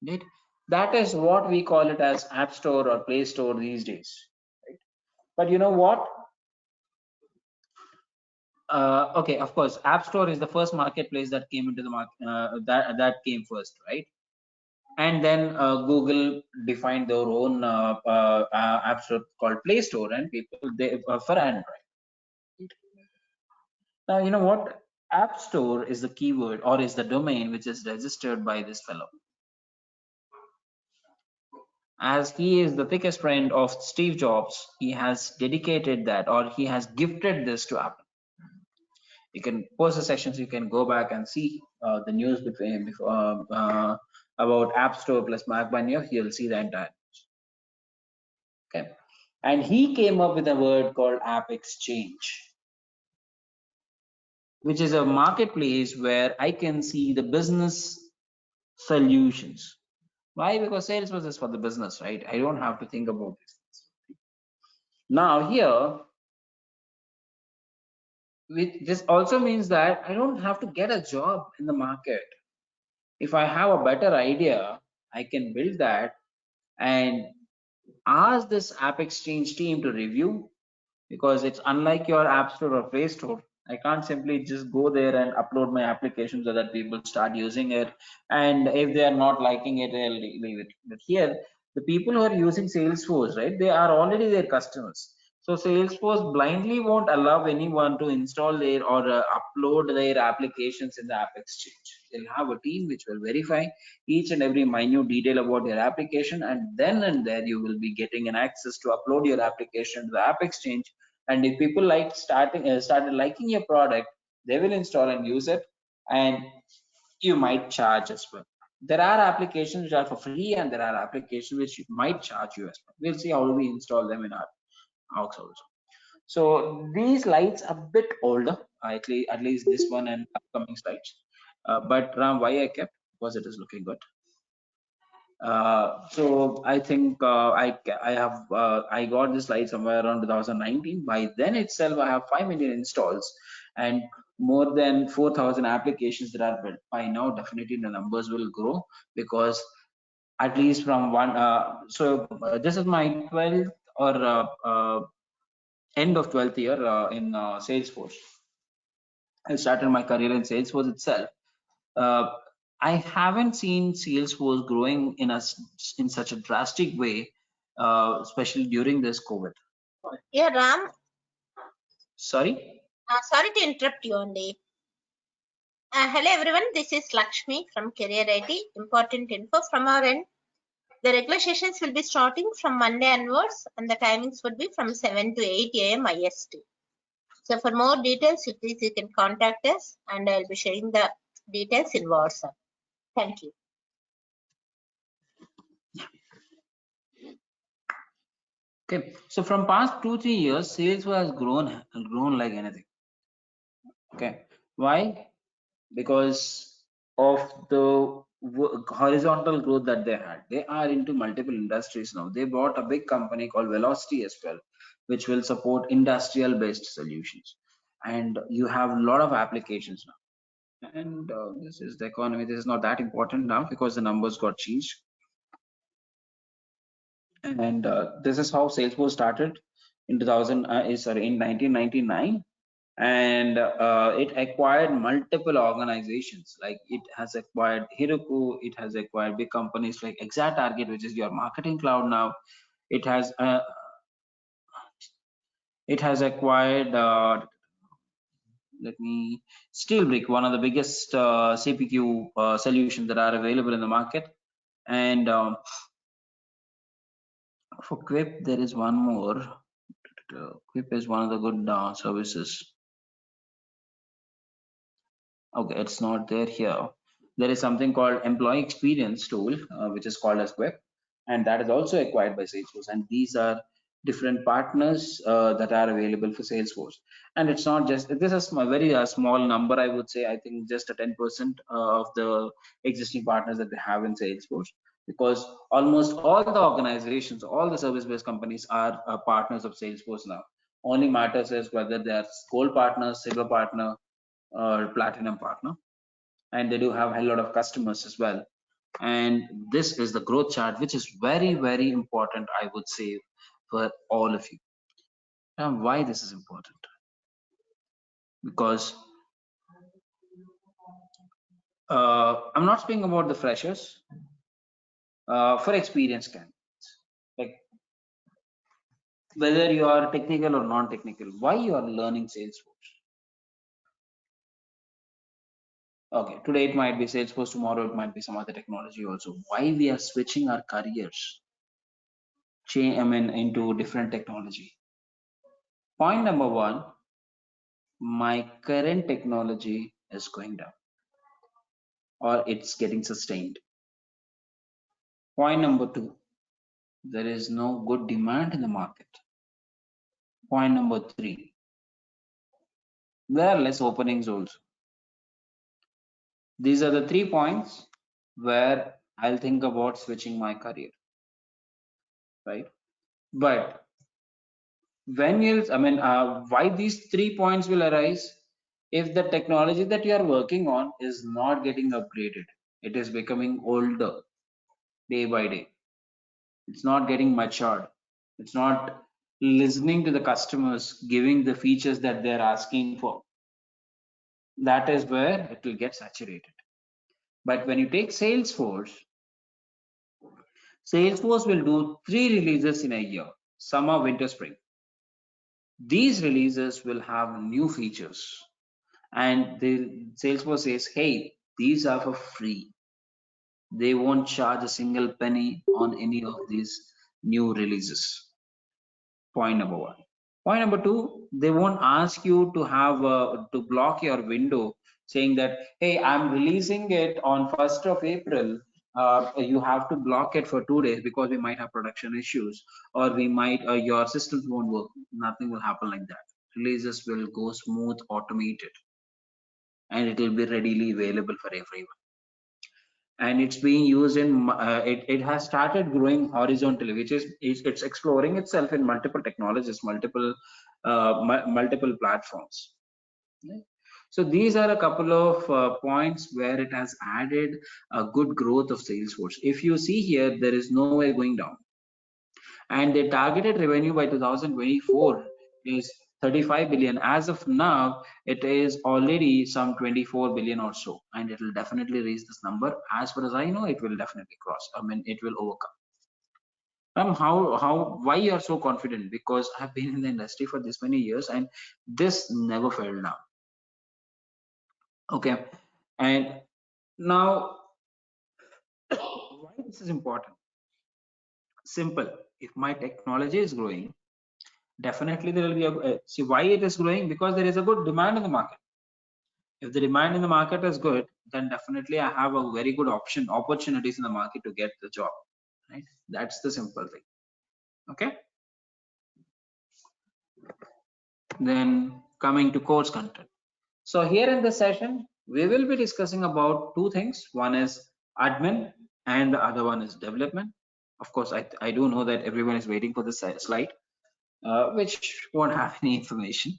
right? That is what we call it as App Store or Play Store these days, right? But you know what? Okay, of course, App Store is the first marketplace that came into the market. That came first, right? And then Google defined their own app store called Play Store, and people they for Android. Now you know what? App Store is the keyword or is the domain which is registered by this fellow, as he is the thickest friend of Steve Jobs. He has dedicated that, or he has gifted this to Apple. You can pause the sessions, you can go back and see the news about App Store plus Mac Bunny. You'll see the entire. Okay, and he came up with a word called App Exchange, which is a marketplace where I can see the business solutions. Why? Because Salesforce is for the business, right? I don't have to think about this. Now here, this also means that I don't have to get a job in the market. If I have a better idea, I can build that and ask this App Exchange team to review, because it's unlike your App Store or Play Store. I can't simply just go there and upload my application so that people start using it, and if they are not liking it, they'll leave it. But here, the people who are using Salesforce, right, they are already their customers. So Salesforce blindly won't allow anyone to install their or upload their applications in the App Exchange. They'll have a team which will verify each and every minute detail about your application, and then and there you will be getting an access to upload your application to the App Exchange. And if people like started liking your product, they will install and use it, and you might charge as well. There are applications which are for free, and there are applications which might charge you as well. We'll see how we install them in our house also. So these slides are a bit older, at least this one and upcoming slides. But Ram, why I kept, because it is looking good. So I think I got this slide somewhere around 2019. By then itself, I have 5 million installs and more than 4,000 applications that are built. By now, definitely the numbers will grow, because at least from one. This is my 12th or end of 12th year in Salesforce. I started my career in Salesforce itself. I haven't seen Salesforce growing in such a drastic way, especially during this COVID. Yeah, Ram. Sorry. Sorry to interrupt you only. Hello everyone, this is Lakshmi from Career IT. Important info from our end. The regular sessions will be starting from Monday onwards, and the timings would be from 7 to 8 a.m. IST. So for more details, please you can contact us, and I'll be sharing the details in WhatsApp. Thank you. Okay, so from past 2-3 years, Salesforce has grown like anything. Okay, why? Because of the horizontal growth that they had. They are into multiple industries now. They bought a big company called Velocity as well, which will support industrial based solutions, and you have a lot of applications now. And this is the economy. This is not that important now because the numbers got changed. And this is how Salesforce started in 1999, and it acquired multiple organizations. Like it has acquired Heroku, it has acquired big companies like ExactTarget, which is your marketing cloud now. It has acquired Steelbrick, one of the biggest CPQ solutions that are available in the market. And for Quip, there is one more. Quip is one of the good services. Okay, it's not there here. There is something called employee experience tool, which is called as Quip, and that is also acquired by Salesforce. And these are different partners that are available for Salesforce. And it's not just, this is a very small number, I would say. I think just a 10% of the existing partners that they have in Salesforce, because almost all the organizations, all the service-based companies are partners of Salesforce now. Only matters is whether they are gold partner, silver partner, or platinum partner, and they do have a lot of customers as well. And this is the growth chart, which is very, very important, I would say, for all of you. And why this is important? Because I'm not speaking about the freshers, for experienced candidates, like whether you are technical or non-technical, why you are learning Salesforce. Okay, today it might be Salesforce, tomorrow it might be some other technology also. Why we are switching our careers, into different technology. Point number one, my current technology is going down or it's getting sustained. Point number two, there is no good demand in the market. Point number three, there are less openings also. These are the 3 points where I'll think about switching my career, right? But when you'll, why these 3 points will arise? If the technology that you are working on is not getting upgraded, it is becoming older day by day. It's not getting matured. It's not listening to the customers, giving the features that they're asking for. That is where it will get saturated. But when you take Salesforce, Salesforce will do 3 releases in a year, summer, winter, spring. These releases will have new features, and the Salesforce says, hey, these are for free. They won't charge a single penny on any of these new releases. Point number one. Point number two, they won't ask you to have to block your window saying that, hey, I'm releasing it on 1st of April. You have to block it for 2 days because we might have production issues, or we might your systems won't work. Nothing will happen like that. Releases will go smooth, automated, and it will be readily available for everyone. And it's being used in it has started growing horizontally, which is it's exploring itself in multiple technologies, multiple platforms. So these are a couple of points where it has added a good growth of Salesforce. If you see here, there is no way going down, and the targeted revenue by 2024 is 35 billion. As of now, it is already some 24 billion or so, and it will definitely reach this number. As far as I know, it will definitely cross. It will overcome. Why you are so confident? Because I've been in the industry for this many years, and this never fell down. Okay, and now why this is important? Simple. If my technology is growing, definitely there will be a see why it is growing, because there is a good demand in the market. If the demand in the market is good, then definitely I have a very good opportunities in the market to get the job, right? That's the simple thing. Okay, then coming to course content. So here in this session we will be discussing about 2 things. One is admin and the other one is development. Of course, I do know that everyone is waiting for this slide, which won't have any information.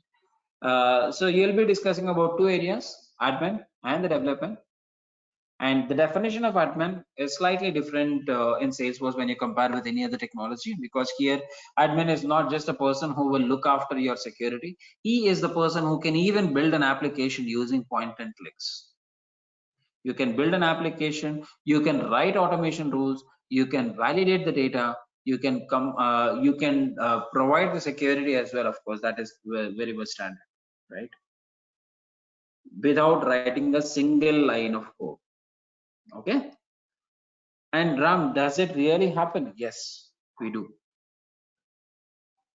So you'll be discussing about 2 areas, admin and the development. And the definition of admin is slightly different in Salesforce when you compare with any other technology, because here admin is not just a person who will look after your security. He is the person who can even build an application using point and clicks. You can build an application, you can write automation rules, you can validate the data, you can provide the security as well. Of course, that is very much standard, right? Without writing a single line of code. Okay. And Ram, does it really happen? Yes, we do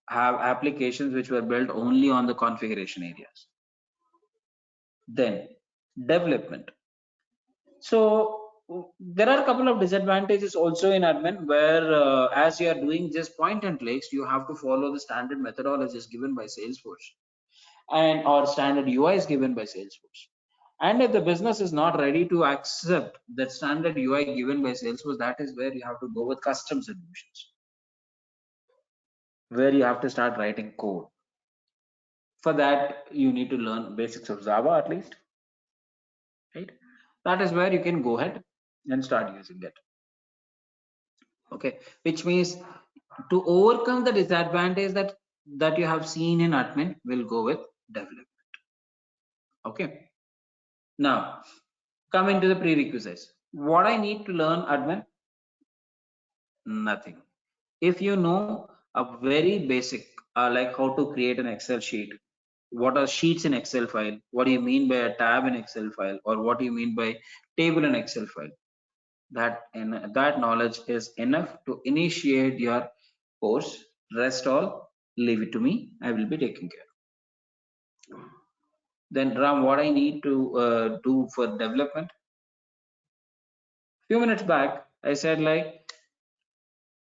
have applications which were built only on the configuration areas. Then development. So there are a couple of disadvantages also in admin, where as you are doing just point and clicks, you have to follow the standard methodologies given by Salesforce, and or standard UIs given by Salesforce. And if the business is not ready to accept that standard UI given by Salesforce, that is where you have to go with custom solutions, where you have to start writing code. For that, you need to learn basics of Java at least, right? That is where you can go ahead and start using it. Okay, which means to overcome the disadvantage that you have seen in admin, we'll go with development. Okay, now coming to the prerequisites. What I need to learn admin? Nothing. If you know a very basic, like how to create an Excel sheet, what are sheets in Excel file, what do you mean by a tab in Excel file, or what do you mean by table in Excel file, that knowledge is enough to initiate your course. Rest all, leave it to me, I will be taking care. Then Ram, what I need to do for development? Few minutes back I said, like,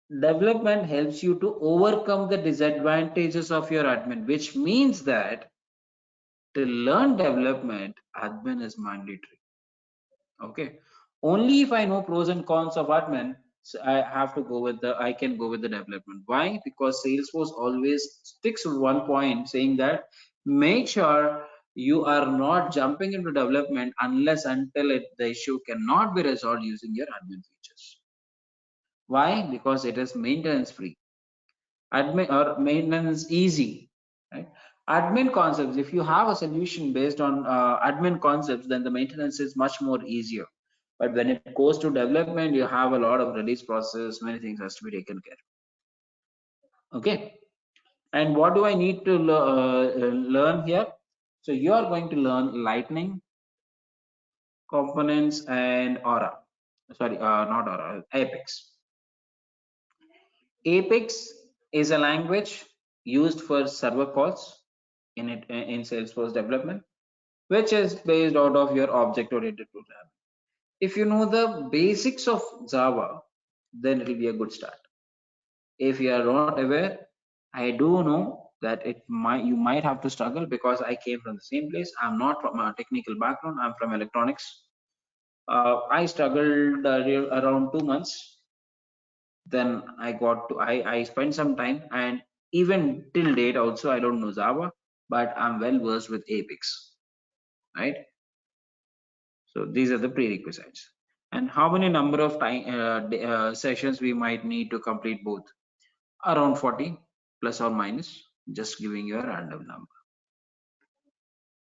development helps you to overcome the disadvantages of your admin, which means that to learn development, admin is mandatory. Okay, only if I know pros and cons of admin, so I can go with the development. Why? Because Salesforce always sticks to one point, saying that make sure you are not jumping into development unless until the issue cannot be resolved using your admin features. Why? Because it is maintenance free. Admin or maintenance easy, right? Admin concepts, if you have a solution based on admin concepts, then the maintenance is much more easier. But when it goes to development, you have a lot of release process, many things has to be taken care of. Okay, and what do I need to learn here? So you are going to learn lightning, components, and aura. Sorry, not aura, apex. Apex is a language used for server calls in Salesforce development, which is based out of your object-oriented programming. If you know the basics of Java, then it will be a good start. If you are not aware, I do know that you might have to struggle, because I came from the same place. I'm not from a technical background. I'm from electronics. I struggled around 2 months. Then I spent some time, and even till date also I don't know Java, but I'm well versed with Apex, right? So these are the prerequisites. And how many number of sessions we might need to complete both? Around 40 plus or minus, just giving you a random number.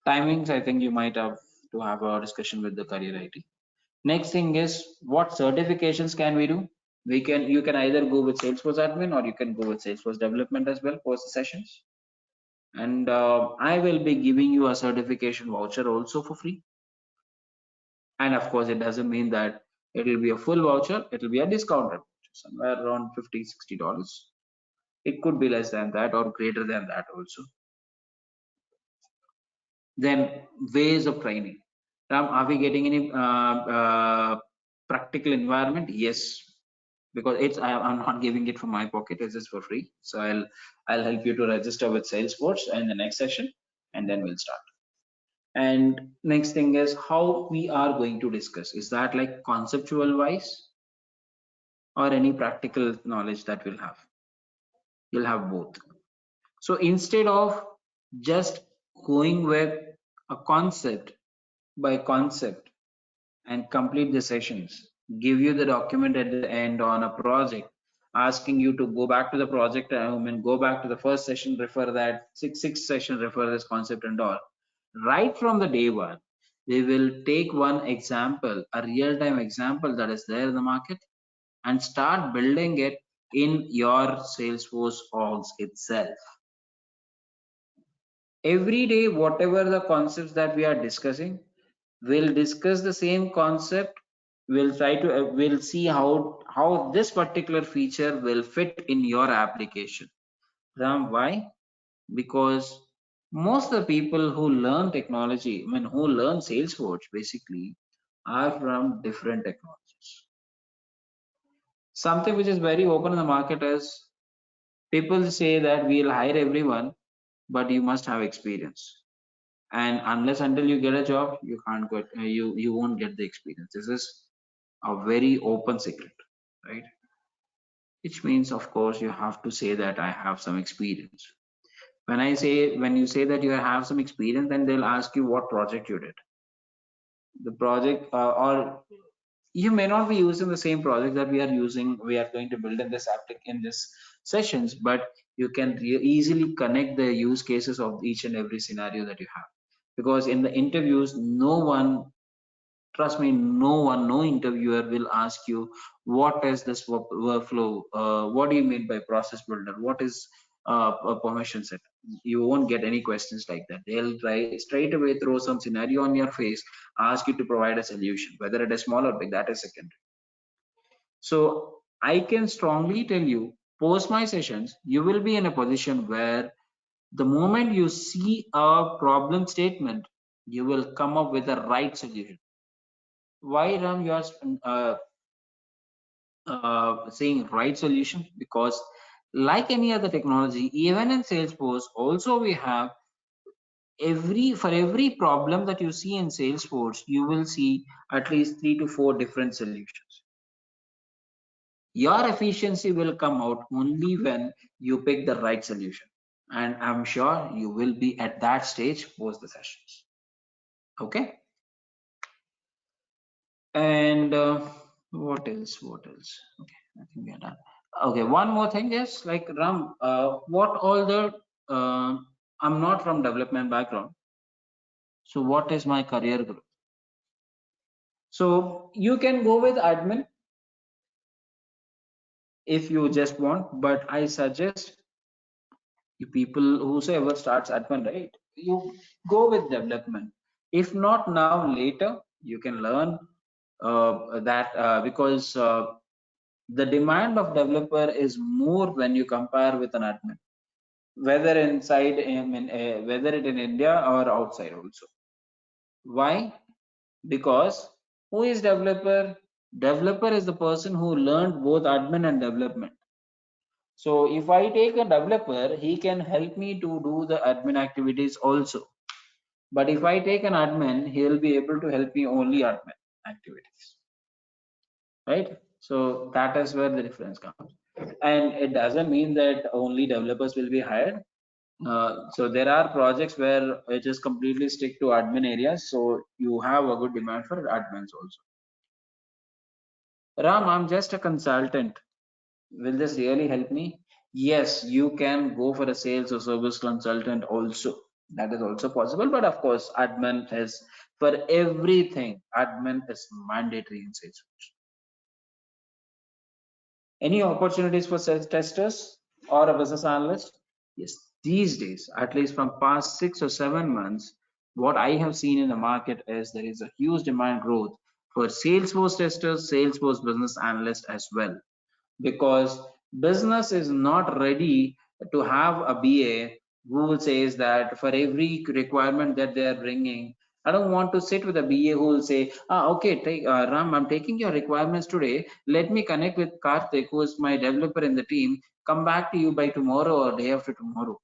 Timings, I think you might have to have a discussion with the career IT. Next thing is, what certifications can we do? You can either go with Salesforce Admin, or you can go with Salesforce Development as well post the sessions. And I will be giving you a certification voucher also for free. And of course, it doesn't mean that it will be a full voucher. It will be a discounted voucher, somewhere around $50-60. It could be less than that or greater than that also. Then ways of training. Ram, are we getting any practical environment? Yes, because I'm not giving it from my pocket. It is for free. So I'll help you to register with Salesforce in the next session, and then we'll start. And next thing is how we are going to discuss. Is that like conceptual wise, or any practical knowledge that we'll have? You'll have both. So instead of just going with a concept by concept and complete the sessions, give you the document at the end on a project, asking you to go back to the project and go back to the first session, refer that sixth session, refer this concept and all. Right from the day one, they will take one example, a real-time example that is there in the market, and start building it in your Salesforce orgs itself. Every day, whatever the concepts that we are discussing, we'll discuss the same concept. We'll we'll see how this particular feature will fit in your application. Ram, why? Because most of the people who learn technology, who learn Salesforce basically, are from different technologies. Something which is very open in the market is, people say that we'll hire everyone, but you must have experience. And unless until you get a job, you can't get you won't get the experience. This is a very open secret, right? Which means, of course, you have to say that I have some experience. When you say that you have some experience, then they'll ask you what project you did. the project, or you may not be using the same project that we are going to build in this in this sessions, but you can easily connect the use cases of each and every scenario that you have. Because in the interviews, no one, trust me, no one, no interviewer will ask you what is this workflow, what do you mean by process builder, what is a permission set. You won't get any questions like that. They'll try straight away throw some scenario on your face, ask you to provide a solution, whether it is small or big, that is secondary. So I can strongly tell you, post my sessions, you will be in a position where the moment you see a problem statement, you will come up with the right solution. Why, Ram, you are saying right solution? Because like any other technology, even in Salesforce, also we have for every problem that you see in Salesforce, you will see at least 3 to 4 different solutions. Your efficiency will come out only when you pick the right solution. And I'm sure you will be at that stage post the sessions. Okay. And what else? Okay, I think we are done. Okay, one more thing is like Ram, what all the I'm not from development background, so what is my career growth? So you can go with admin if you just want, but I suggest you people whosoever starts admin, right, you go with development. If not now, later you can learn that because the demand of developer is more when you compare with an admin, whether inside whether it in India or outside also. Why? Because who is developer? Developer is the person who learned both admin and development. So if I take a developer, he can help me to do the admin activities also. But if I take an admin, he will be able to help me only admin activities, right? So that is where the difference comes. And it doesn't mean that only developers will be hired. So there are projects where it is completely stick to admin areas. So you have a good demand for admins also. Ram, I'm just a consultant. Will this really help me? Yes, you can go for a sales or service consultant also. That is also possible. But of course, admin is for everything. Admin is mandatory in Salesforce. Any opportunities for sales testers or a business analyst? Yes, these days, at least from past 6 or 7 months, what I have seen in the market is there is a huge demand growth for Salesforce testers, Salesforce business analysts as well, because business is not ready to have a BA who says that for every requirement that they are bringing, I don't want to sit with a BA who will say, okay, Ram, I'm taking your requirements today. Let me connect with Karthik, who is my developer in the team. Come back to you by tomorrow or day after tomorrow.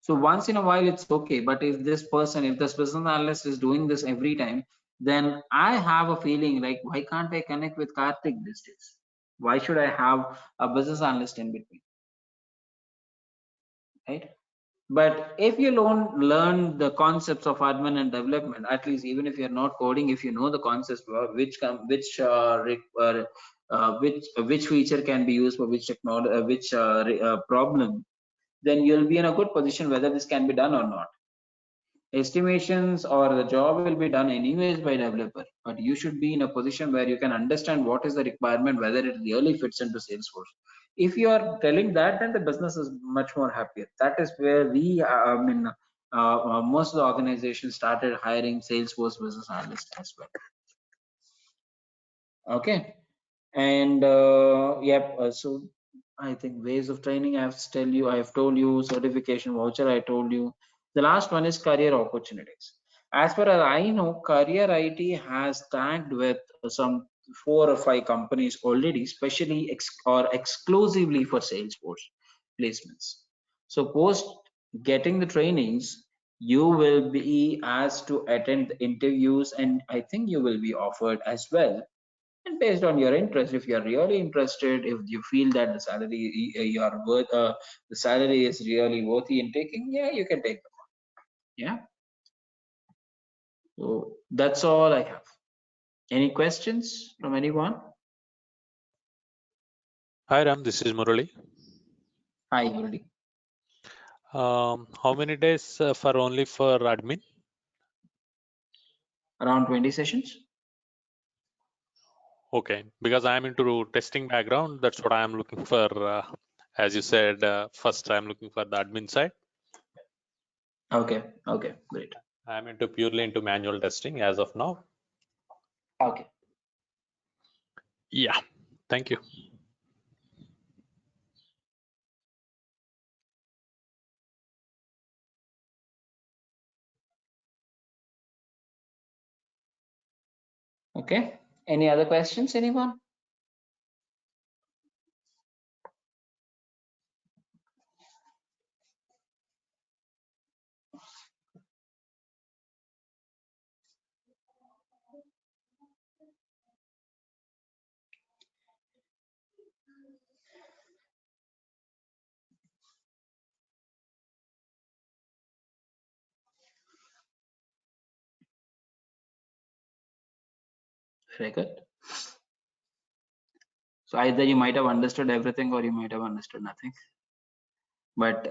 So once in a while, it's okay. But if this business analyst is doing this every time, then I have a feeling like, why can't I connect with Karthik these days? Why should I have a business analyst in between? Right? But if you don't learn the concepts of admin and development, at least even if you're not coding, if you know the concepts, which feature can be used for which technology, problem, then you'll be in a good position whether this can be done or not. Estimations or the job will be done anyways by developer, but you should be in a position where you can understand what is the requirement, whether it really fits into Salesforce. If you are telling that, then the business is much more happier. That is where most of the organizations started hiring Salesforce business analysts as well. Okay. And so I think ways of training, I have told you certification voucher, I told you. The last one is career opportunities. As far as I know, career IT has tagged with some 4 or 5 companies already, especially or exclusively for Salesforce placements. So post getting the trainings, you will be asked to attend the interviews, and I think you will be offered as well. And based on your interest, if you're really interested, if you feel that the salary the salary is really worthy in taking, yeah, you can take the one. Yeah. So that's all I have. Any questions from anyone? Hi Ram, this is Murali. Hi, Murali. How many days for only for admin? Around 20 sessions. Okay, because I'm into testing background, that's what I'm looking for. As you said, first I'm looking for the admin side. Okay, okay, great. I'm into purely into manual testing as of now. Okay. Yeah, thank you. Okay. Any other questions, anyone? Very good. So either you might have understood everything or you might have understood nothing. But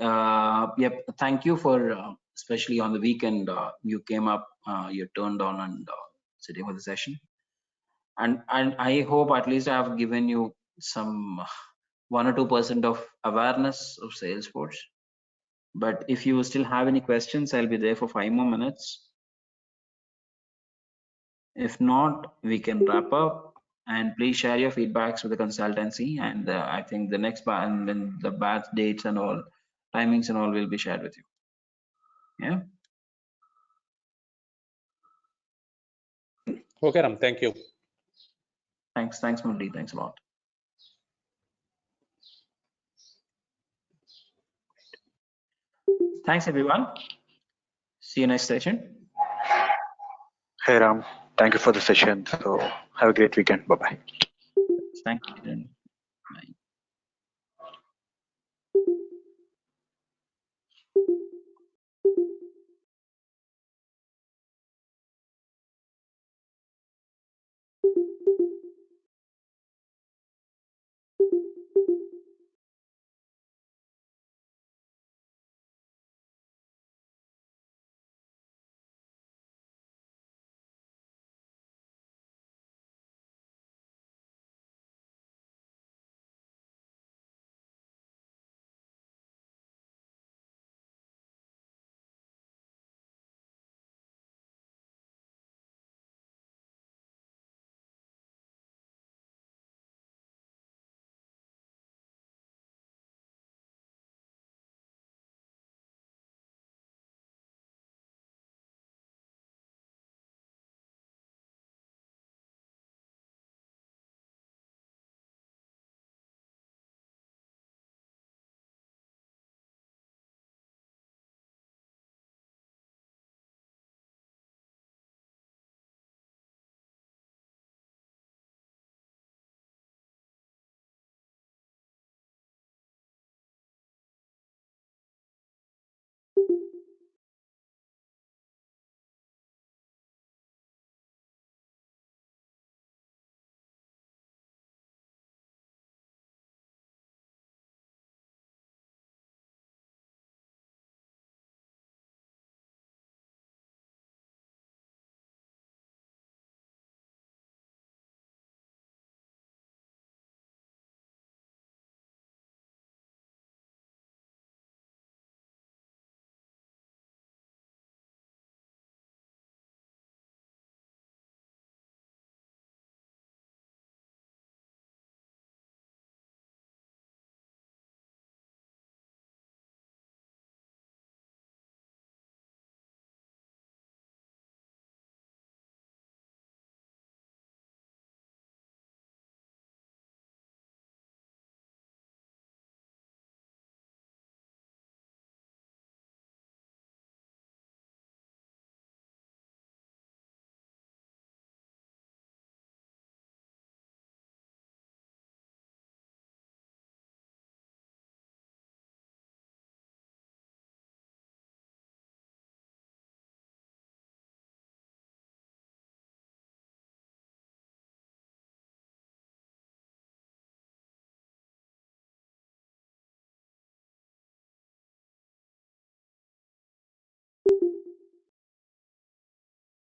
yep, thank you for especially on the weekend you came up, you turned on and sitting for the session. And I hope at least I have given you some 1 or 2% of awareness of Salesforce. But if you still have any questions, I'll be there for 5 more minutes. If not, we can wrap up, and please share your feedbacks with the consultancy. And I think the next batch and then the batch dates and all timings and all will be shared with you. Yeah. Okay, Ram, thank you. Thanks, Murli. Thanks a lot. Thanks, everyone. See you next session. Hey Ram, thank you for the session. So have a great weekend. Bye bye. Thank you.